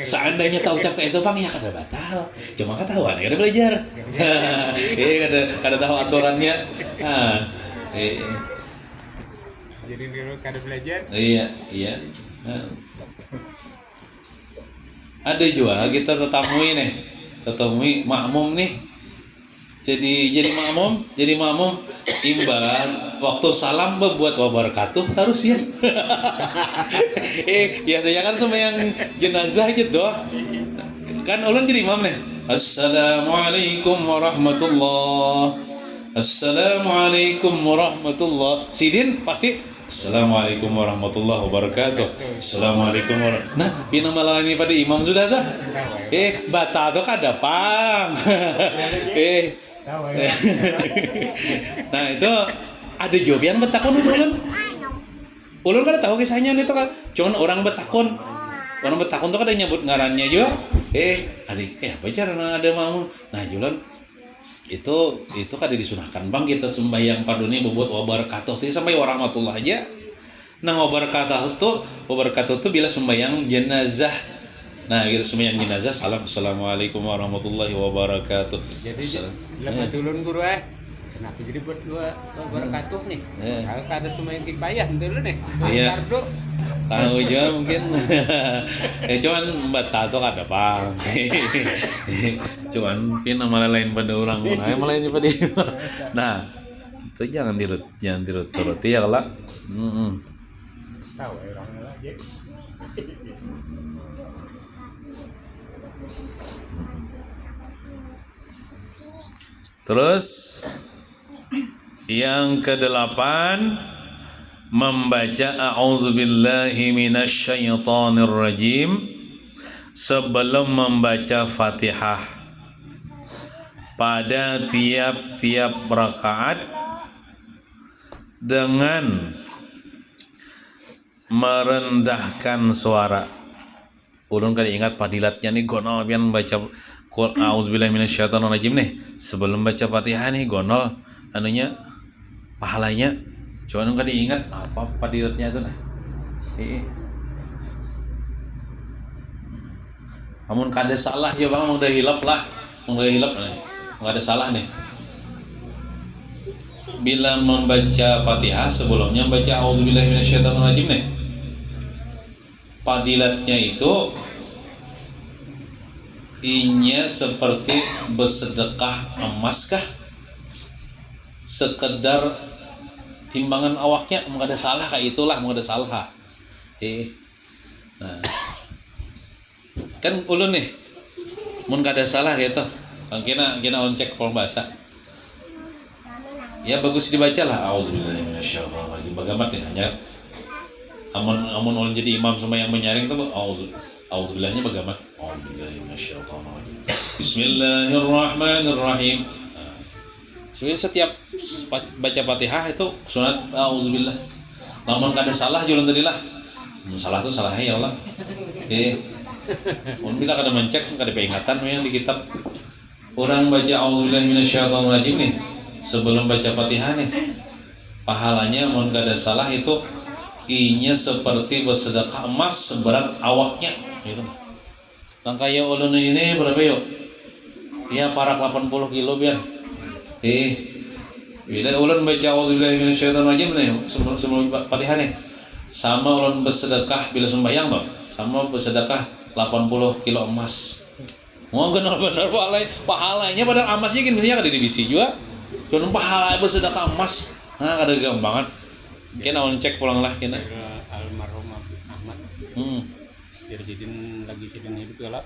Seandainya tahu ucap kayak itu bang ya kada batal. Cuma ketahuan kada belajar. Kada tahu aturannya. Jadi dulu kada belajar. Iya. Ada juga kita ketemui makmum nih. Jadi makmum imbang waktu salam buat wabarakatuh harus ya. Biasanya kan sembahyang jenazah aja doh. Kan ulun jadi imam nih. Assalamualaikum warahmatullah. Assalamualaikum warahmatullah. Sidin pasti Assalamualaikum warahmatullahi wabarakatuh. Assalamualaikum warahmatullahi. Nah, pina malah ini pada imam sudah dah. Bata tuh kada pang. Nah itu ada jawaban betakun ulun kada tahu kisahnya itu kan. Cuman orang betakun tuh kada nyebut ngarannya juga. Adik apa cara ada mau. Nah jualan itu kada disunahkan bang kita sembahyang padune buat wabarakatuh itu sampai warahmatullah aja. Nah wabarakatuh tuh bila sembahyang jenazah. Nah gitu sembahyang jenazah salam assalamualaikum warahmatullahi wabarakatuh. Jadi lepas ulun guru kenapa jadi buat wabarakatuh nih? Kalau kada sembahyang kifayah dulu nih. Iya. Tahu juga mungkin. Cuman batal tuh kada bang. Cuman pin malah lain pada orang malah lain pada. Nah itu jangan turuti ya kalau. Tahu orang lagi. Terus yang kedelapan membaca a'udzubillahi minasyaitonir rajim sebelum membaca Fatihah pada tiap-tiap rakaat dengan merendahkan suara. Ulun kan ingat padilatnya nih gonol pian baca a'udzubillahi minasyaitonir rajim nih sebelum baca Fatihah nih gonol anunya pahalanya. Cuman kan diingat apa padilatnya itu nah. Amun kada salah ya bang, udah hilap lah. Enggak ada salah nih. Bila membaca Fatihah sebelumnya baca auzubillahi minasyaitonirrajim nih. Padilatnya itu inya seperti bersedekah emas kah? Sekedar timbangan awaknya enggak ada salah kayak itulah, enggak ada salah. Nah. Kan ulun nih mun kada salah gitu kena ulun cek kalau bahasa ya bagus dibaca lah auzubillahi minasyaitonirrajim bagamat ya hanya amun ulun jadi imam sama yang menyaring tuh auzubillahnya bagamat auzubillahi minasyaitonirrajim bismillahirrahmanirrahim. Sebenarnya setiap baca Fatihah itu sunat auzubillah. Namun kada salah jualan tadi lah. Salah tuh salahnya ya Allah. Bila kada mencek kada peringatan yang di kitab orang baca auzubillahi minasyaitonirrajim nih sebelum baca Fatihah nih pahalanya mun kada salah itu inya seperti bersedekah emas seberat awaknya gitu. Langkaya ulun ini berapa yuk? Ya parak 80 kilo biar. Bila ulun baca auzubillahi minasyaitonirrajim nih sebelum Fatihah nih sama ulun bersedekah bila sembahyang bang sama bersedekah 80 kilo emas. Mau benar-benar pahalanya padahal emasnya kan mestinya ada divisi juga. Cuman pahala bersedekah emas. Nah ada gampangan. Kena ulun cek pulang lah kena. Almarhum Ahmad. Jadi lagi hidup ya lah.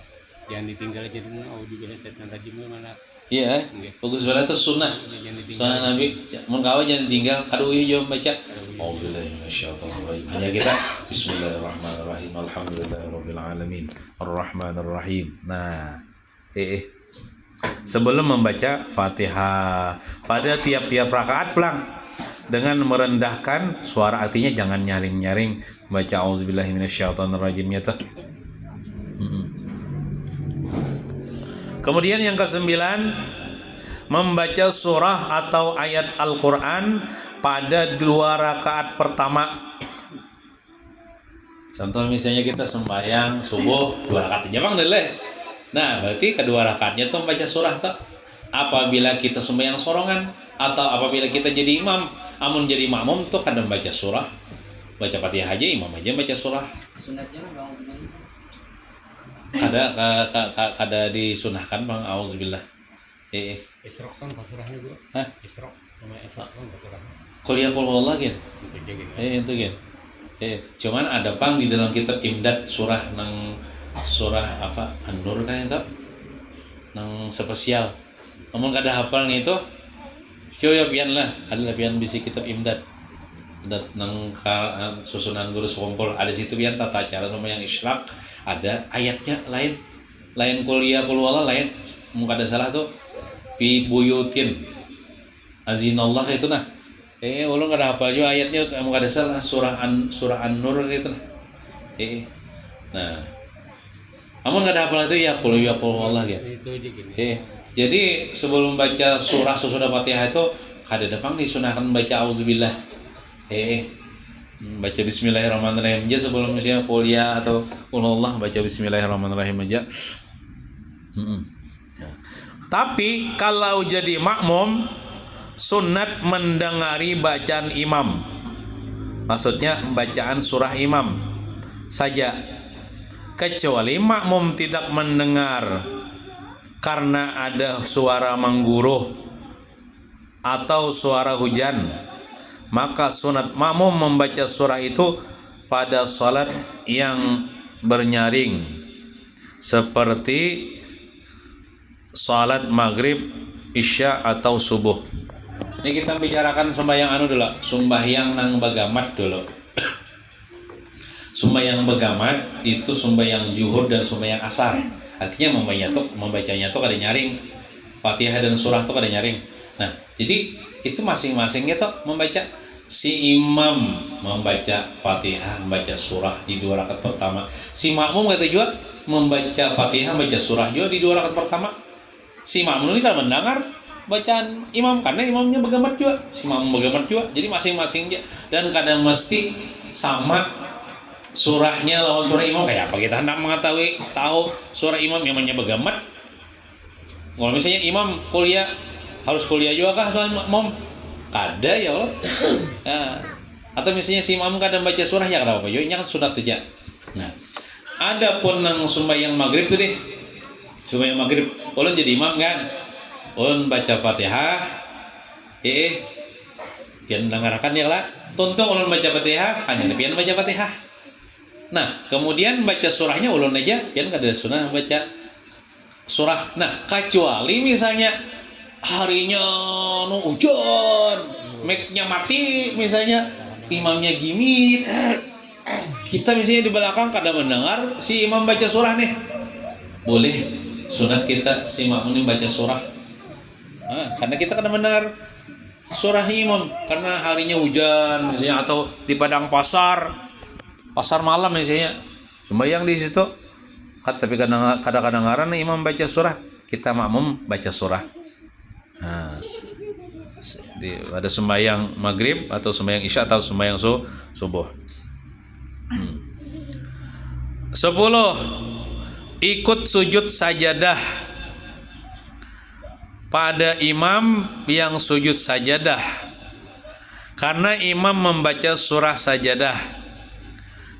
Jangan ditinggal jadi auzubillahi minasyaitonirrajim mana. Iya, bagus banget itu sunnah. Sunnah Nabi. Mun kawan jangan tinggal. Kadu ieu baca. Auzubillahi minasyaitonirrajim. Hanya kita bismillahirrahmanirrahim. Alhamdulillahirabbil alamin. Arrahmanirrahim. Nah, sebelum membaca Fatihah pada tiap-tiap rakaat pulang dengan merendahkan suara artinya jangan nyaring-nyaring baca auzubillahi minasyaitonirrajimnya tuh. Kemudian yang ke-9 membaca surah atau ayat Al-Quran pada 2 rakaat pertama. Contoh misalnya kita sembahyang subuh 2 rakaat aja bang deh. Nah berarti kedua rakaatnya tuh baca surah tak. Apabila kita sembahyang sorongan atau apabila kita jadi imam, amun jadi makmum tuh kadang baca surah, baca Fatihah aja, imam aja baca surah. Sunatnya mah bang Kada disunahkan bang, auzubillah. Isrok kan surahnya bro. Hah? Isrok namanya Isrok kan surahnya. Kuliah Allah gitu. Itu jadi Itu gitu. Cuman ada pang di dalam kitab Imdad surah nang surah apa An-Nur kan itu nang spesial. Namun kada hafal nih itu. Coba pian lah, adalah pian bisi kitab Imdad. Dan nang susunan guru sekumpul ada situ pian tata cara sama yang isyraq, ada ayatnya lain kuliah kulwala lain. Muka ada salah tuh fi buyutin azinallah itu nah. Ulun kada hafal juga ayatnya, kamu kada salah surah An-Nur gitu nah. Nah. Amun kada hafal itu ya qul Allah gitu. itu aja gini. Jadi sebelum baca surah sesudah Fatihah itu kada dapang disunahkan baca auzubillah. Baca bismillahirrahmanirrahim aja sebelum misalnya kuliah atau qul Allah baca bismillahirrahmanirrahim aja. Tapi kalau jadi makmum sunat mendengari bacaan imam. Maksudnya bacaan surah imam saja. Kecuali makmum tidak mendengar karena ada suara mengguruh atau suara hujan, maka sunat makmum membaca surah itu pada salat yang bernyaring seperti salat maghrib, isya atau subuh. Ini kita bicarakan sembahyang dulu, sembahyang nang bagamat dulu. Sembahyang bagamat itu sembahyang zuhur dan sembahyang asar. Artinya membacanya tuh kada nyaring. Fatihah dan surah tuh kada nyaring. Nah, jadi itu masing-masingnya tuh membaca. Si imam membaca Fatihah, membaca surah di 2 rakaat pertama. Si makmum kata juga membaca Fatihah, membaca surah juga di 2 rakaat pertama. Si makmum ini kan mendengar bacaan imam karena imamnya bagamat juga. Si makmum bagamat juga. Jadi masing-masingnya dan kadang mesti sama surahnya lawan surah imam. Kayak apa kita hendak mengetahui tahu surah imam imamnya bagamat? Kalau misalnya imam kuliah harus kuliah juga kah soal makmum? Kada ya Allah. Atau misalnya si imam kadang baca surah ya kada apa-apa. Yo ini kan sunat aja. Nah, ada pun nang sembahyang maghrib tuh deh. Sembahyang maghrib, ulun jadi imam kan. Ulun baca Fatihah. Pian dengarkan ya lah. Tonton ulun baca Fatihah, hanya pian baca Fatihah. Nah, kemudian baca surahnya ulun aja, pian kada sunah baca surah. Nah, kecuali misalnya harinya hujan, mic-nya mati misalnya, imamnya gimit, kita misalnya di belakang kada mendengar si imam baca surah nih, boleh sunat kita si makmum ini baca surah. Karena kita kada mendengar surah imam karena harinya hujan misalnya atau di padang pasar malam misalnya sembahyang di situ, tapi kadang-kadang imam baca surah, kita makmum baca surah. Nah, ada sembahyang maghrib atau sembahyang isya atau sembahyang subuh. 10. Ikut sujud sajadah pada imam yang sujud sajadah karena imam membaca surah sajadah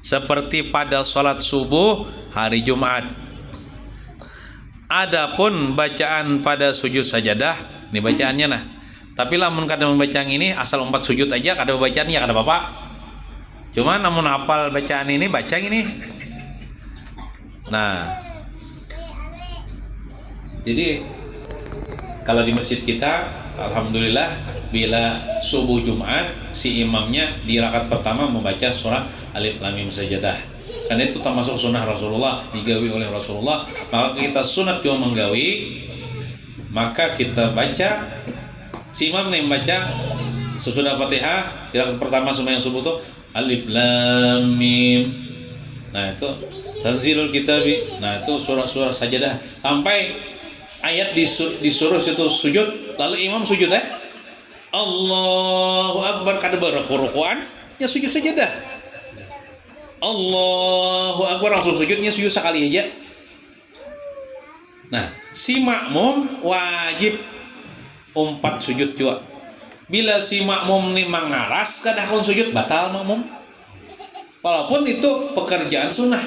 seperti pada sholat subuh hari Jumat. Adapun bacaan pada sujud sajadah ini bacaannya nah. Tapi lamun kada membaca ini asal 4 sujud aja kada bacaannya kada apa-apa. Cuma namun hafal bacaan ini baca ini. Nah. Jadi kalau di masjid kita alhamdulillah bila subuh Jumat si imamnya di rakaat pertama membaca surah Alif Lam Mim Sajadah. Karena itu termasuk sunnah Rasulullah, digawi oleh Rasulullah, maka kita sunat juga menggawi. Maka kita baca, si imam nih membaca sesudah Fatihah di rakaat pertama sembahyang subuh itu Alif Lam Mim. Nah itu Tanzilul Kitabi. Nah itu surah-surah sajadah sampai ayat disuruh situ sujud, lalu imam sujud Allahu Akbar kada berukuan ya sujud sajadah. Allahu Akbar langsung sujudnya sujud sekali aja. Nah, si makmum wajib 4 sujud juga. Bila si makmum ini mengaras kadahun sujud batal makmum. Walaupun itu pekerjaan sunnah.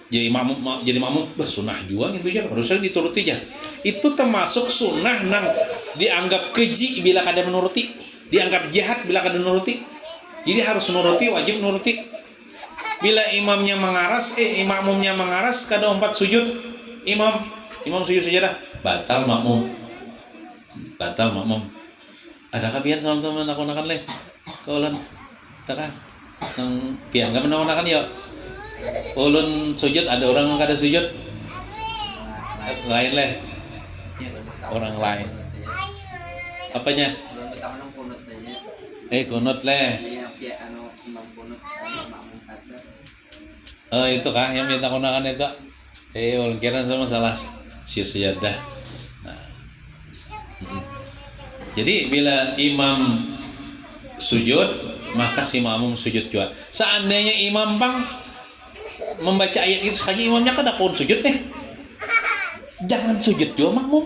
Jadi makmum sunnah juga gitu ya, harusnya dituruti aja. Itu termasuk sunnah nang dianggap keji bila kada menuruti, dianggap jahat bila kada menuruti. Jadi harus nuruti, wajib nuruti. Bila imamnya mengaras, makmumnya mengaras kada 4 sujud, imam sujud sajadah, batal makmum. Batal makmum. Adakah pian sama teman aku nakan leh? Kaulan, adakah? Nang pian enggak menawan ya? Ulun sujud, ada orang yang kada sujud, lain leh, orang lain. Apanya? Kunut leh. Itu kah yang minta kunakan itu? Ulun kira sama salah sejadah. Nah. Jadi bila imam sujud, maka si makmum sujud juga. Seandainya imam bang membaca ayat itu saja imamnya kada kon sujud nih, jangan sujud juga makmum.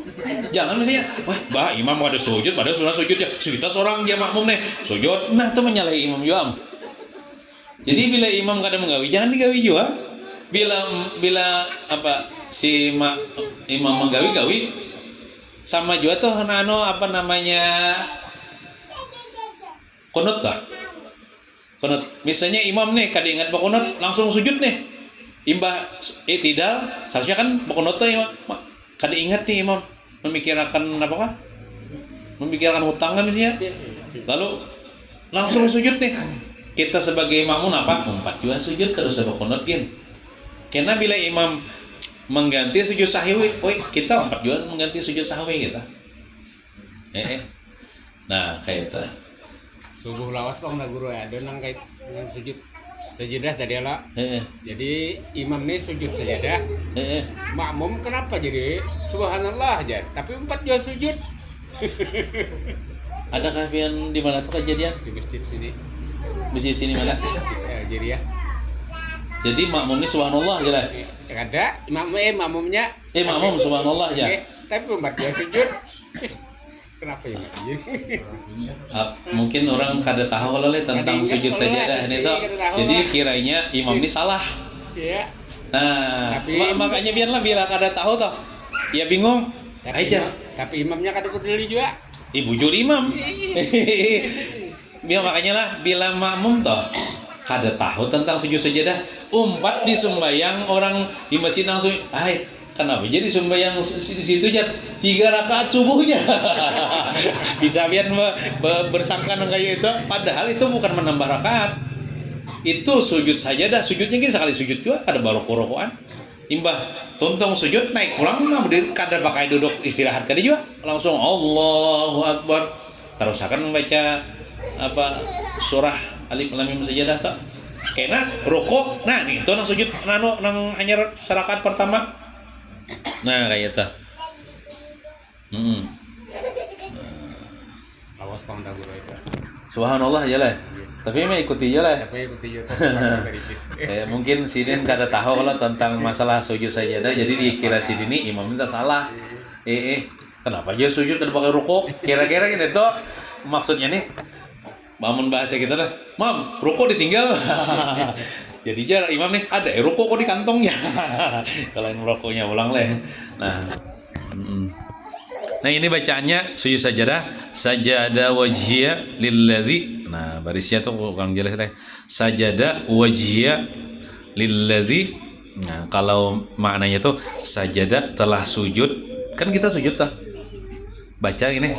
Jangan misalnya bah imam kada sujud padahal sudah sujud ya, kita seorang dia makmum nih sujud, nah itu menyalahi imam juga. Jadi bila imam kada menggawi jangan digawi juga. Bila apa si imam menggawi sama juga tuh apa namanya kunut lah. Kunut. Misalnya imam nih kada ingat kunut langsung sujud nih. Imbah tidak, seharusnya kan kunut tuh imam kada ingat nih imam memikirkan apakah? Memikirkan hutang kan misalnya. Lalu langsung sujud nih. Kita sebagai makmum apa? 4 juga sujud kada usah kunut kan. Karena bila imam mengganti sujud sahwi, kita 4 juga mengganti sujud sahwi kita. Nah, kayak itu. Subuh lawas bang guru ya, ada nang kait dengan sujud sajadah tadi lah. Jadi imam nih sujud sajadah. Makmum kenapa jadi subhanallah aja, tapi 4 juga sujud. Adakah pian di mana tuh kejadian? Di masjid sini. Masjid sini mana? Jadi ya. Jadi makmum ini subhanallah aja lah. Ada makmumnya. Makmum subhanallah aja. Tapi 4 juga sujud. Kenapa ya? Mungkin orang kada tahu lah tentang sujud sajadah ini tuh. Jadi kiranya imam ini salah. Iya. Nah, makanya biarlah bila kada tahu toh. Ya bingung. Aja. Tapi imamnya kada peduli juga. Bujur imam. Biar makanya lah bila makmum toh kada tahu tentang sujud sajadah, umpat di sembahyang orang di masjid langsung, kenapa jadi sembahyang di situ aja 3 rakaat subuhnya. Bisa biar bersangka kayak itu, padahal itu bukan menambah rakaat. Itu sujud sajadah, sujudnya gini sekali sujud juga ada baru kurokoan. Imbah tontong sujud naik pulang kada pakai duduk istirahat kada juga, langsung Allahu Akbar. Terus akan membaca surah Alif Lam Mim sajadah tak. Kena rukuk. Nah, nih itu nang sujud nang hanya rakaat pertama. Nah, kayak itu. Awas pang guru itu. Subhanallah aja lah. Tapi memang ikuti aja lah. Tapi ikuti juga. Mungkin sidin kada tahu kalau tentang masalah sujud sajadah, jadi dikira sidin ini imam minta salah. Kenapa aja sujud kada pakai rukuk? Kira-kira gitu tuh maksudnya nih. Bangun bahasa kita lah, mam, rukuk ditinggal. Jadi jarak imam nih ada rukuk kok di kantongnya. Kalau yang rukuknya ulang leh. Nah ini bacaannya sujud sajadah, sajadah wajhiya lilladzi. Nah barisnya tuh bukan jelas leh. Sajadah wajhiya lilladzi. Nah kalau maknanya tuh sajadah telah sujud, kan kita sujud tuh. Baca ini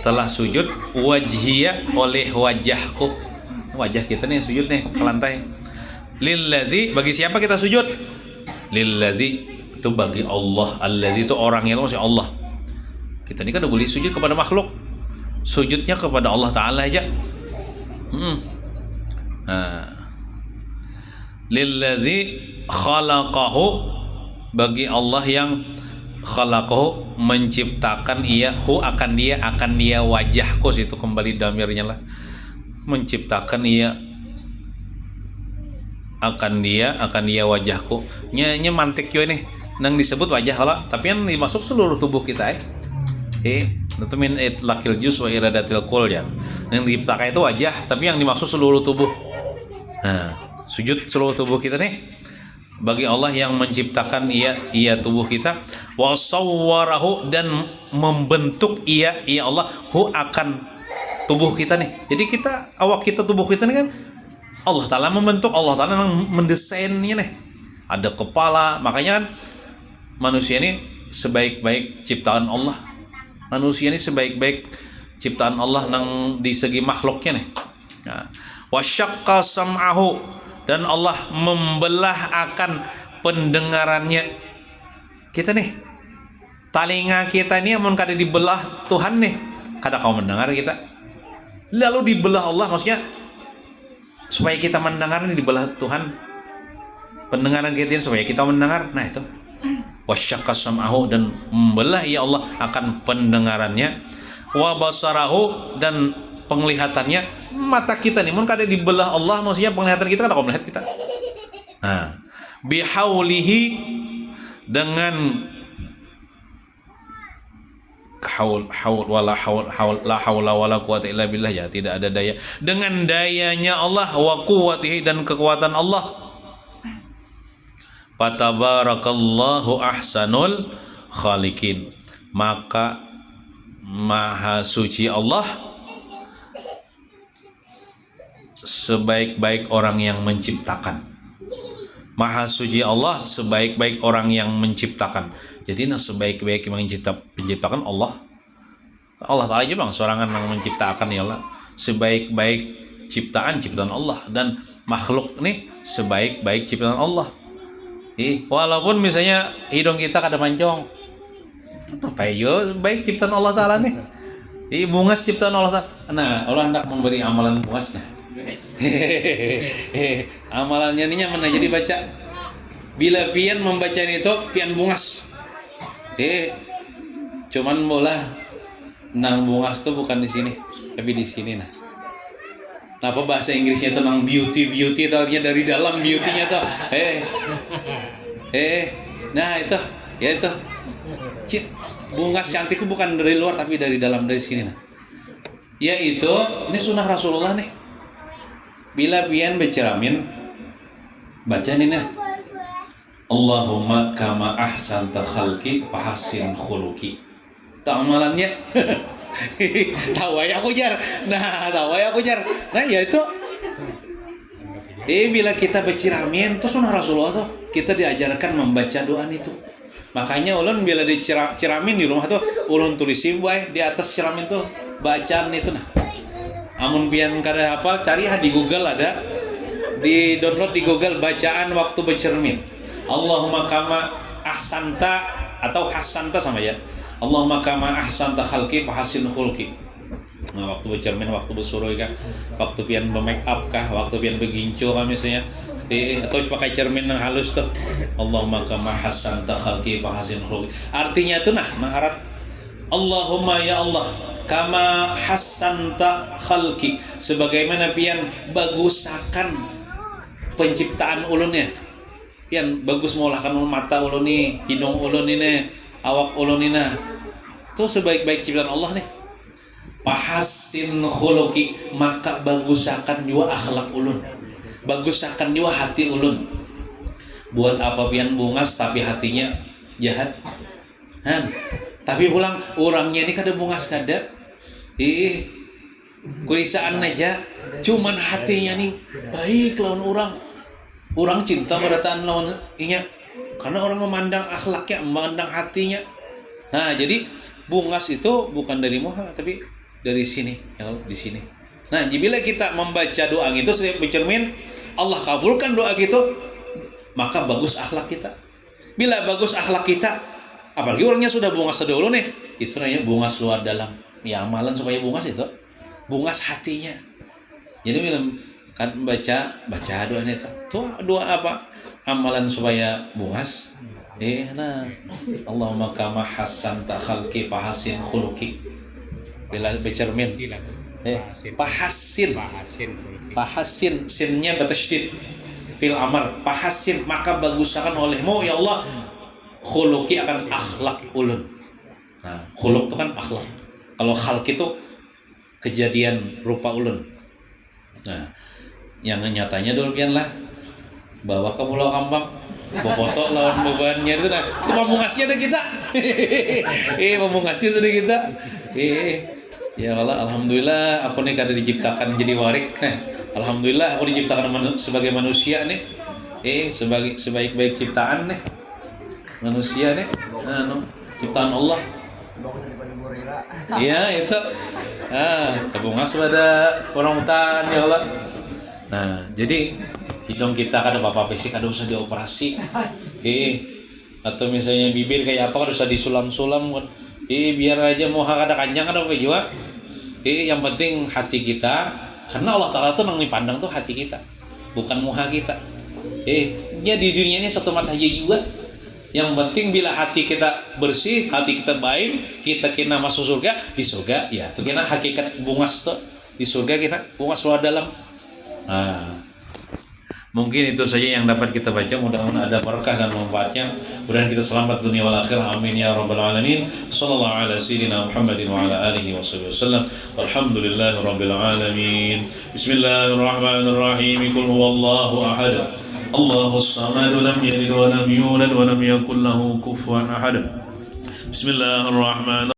telah sujud wajhiya oleh wajahku, wajah kita nih sujud nih ke lantai. Lilladzi, bagi siapa kita sujud? Lilladzi itu bagi Allah. Alladzi itu orangnya itu Allah. Kita ini kan udah boleh sujud kepada makhluk, sujudnya kepada Allah Ta'ala aja. Lilladzi khalaqahu, bagi Allah yang khalaqahu menciptakan akan dia wajahku, situ kembali damirnya lah, menciptakan akan dia wajahku nya mantik yo ini nang disebut wajah lah tapi yang dimasuk seluruh tubuh kita itu min lakil juz wa iradatil kul ya yang dipakai itu wajah tapi yang dimaksud seluruh tubuh. Nah sujud seluruh tubuh kita nih bagi Allah yang menciptakan ia tubuh kita wa sawwarahu dan membentuk ia Allah hu akan tubuh kita nih. Jadi kita awak kita tubuh kita nih kan Allah Ta'ala membentuk, Allah Ta'ala mendesainnya nih. Ada kepala, makanya kan manusia ini sebaik-baik ciptaan Allah. Manusia ini sebaik-baik ciptaan Allah nang di segi makhluknya nih. Nah, wasyaqqa sam'ahu dan Allah membelah akan pendengarannya. Kita nih, telinga kita ini amun kada dibelah Tuhan nih, kada kau mendengar kita. Lalu dibelah Allah maksudnya supaya kita mendengar ini dibelah Tuhan pendengaran kita supaya kita mendengar. Nah itu wasyaqqa sam'ahu dan membelah ya Allah akan pendengarannya wa basarahu dan penglihatannya mata kita nih mun kada dibelah Allah maksudnya penglihatan kita kada kau melihat kita. Nah bihaulihi dengan haul wala la haula wala quwata illa billah ya tidak ada daya dengan dayanya Allah wa quwwatihi dan kekuatan Allah. Fatabarakallahu ahsanul khaliqin maka maha suci Allah sebaik-baik orang yang menciptakan. Maha suci Allah sebaik-baik orang yang menciptakan. Jadi sebaik-baik yang menciptakan Allah Ta'ala aja bang sorangan yang menciptakan ya Allah sebaik-baik ciptaan Allah dan makhluk nih sebaik-baik ciptaan Allah. Walaupun misalnya hidung kita kada mancong tetap aja baik ciptaan Allah Ta'ala nih. Bungas ciptaan Allah Ta'ala. Nah Allah hendak memberi amalan bungas nah. Amalannya ininya mana jadi baca bila pian membaca itu pian bungas. Cuman bola nang bungas tuh bukan di sini, tapi di sini nah. Apa bahasa Inggrisnya tuh nang beauty taunya dari dalam beauty-nya tuh. Nah itu, ya itu. Bungas cantik itu bukan dari luar tapi dari dalam dari sini nah. Ya itu, ini sunnah Rasulullah nih. Bila pian berceramin baca nih nah. Allahumma kama ahsanta khalqi fahassin khuluqi. Amalannya tawa ya aku jar. Nah ya itu. Bila kita berciramin itu sunnah Rasulullah tuh kita diajarkan membaca doa itu. Makanya ulun bila diciramin di rumah tuh ulun tulisin bae di atas ciramin tuh bacaan itu nah. Amun pian kada hafal cari di Google ada. Di download di Google bacaan waktu bercermin. Allahumma kama ahsanta atau hasanta sama ya. Allahumma kama ahsanta khalqi fahassin khulqi. Nah, waktu bercermin, waktu bersuruh kah, waktu pian make up kah, waktu pian beginco kah misalnya. Atau pakai cermin yang halus tuh. Allahumma kama ahsanta khalqi fahassin khulqi. Artinya tuh nah mengharap Allahumma ya Allah kama hasanta khalqi sebagaimana pian bagusakan penciptaan ulunnya. Pian bagus mengolahkan mata ulun nih, hidung ulun ini, awak ulun ini. Itu sebaik-baik ciptaan Allah nih. Fahassin khuluqi maka bagusakan juga akhlak ulun. Bagusakan juga hati ulun. Buat apa pian bungas tapi hatinya jahat. Tapi pulang orangnya ini kada bungas kada. Kurisaan aja. Cuman hatinya nih baik lawan orang. Orang cinta berataan lawan inya karena orang memandang akhlaknya, memandang hatinya. Nah, jadi bungas itu bukan dari muha tapi dari sini, ya di sini. Nah, bila kita membaca doa itu bercermin Allah kabulkan doa gitu, maka bagus akhlak kita. Bila bagus akhlak kita, apalagi orangnya sudah bungas dulu nih, itu namanya bungas luar dalam. Ya amalan supaya bungas itu, bungas hatinya. Jadi bila kan baca doa itu doa apa amalan supaya bungas nah Allahumma kama hasanta khalqi fahassin khuluqi bila bercermin fahassin sinnya bertasydid fil amar fahasin maka bagusakan olehmu ya Allah khuluqi akan akhlak ulun. Nah, khuluq itu kan akhlak. Kalau khalq itu kejadian rupa ulun. Nah, yang nyatanya demikian lah. Bawa ke Pulau Kambang, foto lawan bebannya itu nah. Itu pamungkasnya ada kita. Pamungkasnya sudah kita. Ya Allah, alhamdulillah aku nih kada diciptakan jadi warik. Alhamdulillah aku diciptakan sebagai manusia nih. Sebagai sebaik-baik ciptaan nih. Manusia nih. Ciptaan Allah. Iya itu. Tabungas pada orang hutan ya Allah. Nah, jadi hidung kita kada apa-apa fisik kada usah dioperasi. Atau misalnya bibir kayak apa kada usah disulam-sulam kan. Biar aja mau kada kanjang kada apa juga. Yang penting hati kita, karena Allah Ta'ala tuh nang dipandang tuh hati kita, bukan muha kita. Ya di dunia ini satu mata aja juga. Yang penting bila hati kita bersih, hati kita baik, kita kena masuk surga, di surga ya itu kena hakikat bungas tuh di surga kena bungas luar dalam. Mungkin itu saja yang dapat kita baca, mudah-mudahan ada berkah dan manfaatnya, mudah-mudahan kita selamat dunia wal akhirah, amin ya rabbal alamin. Sallallahu ala sayyidina Muhammadin wa ala alihi wasallam. Walhamdulillahi rabbil alamin. Bismillahirrahmanirrahim. Qul huwallahu ahad. Allahus samad, lam yalid wa lam yulad wa lam yakul lahu kufuwan ahad. Bismillahirrahmanirrahim.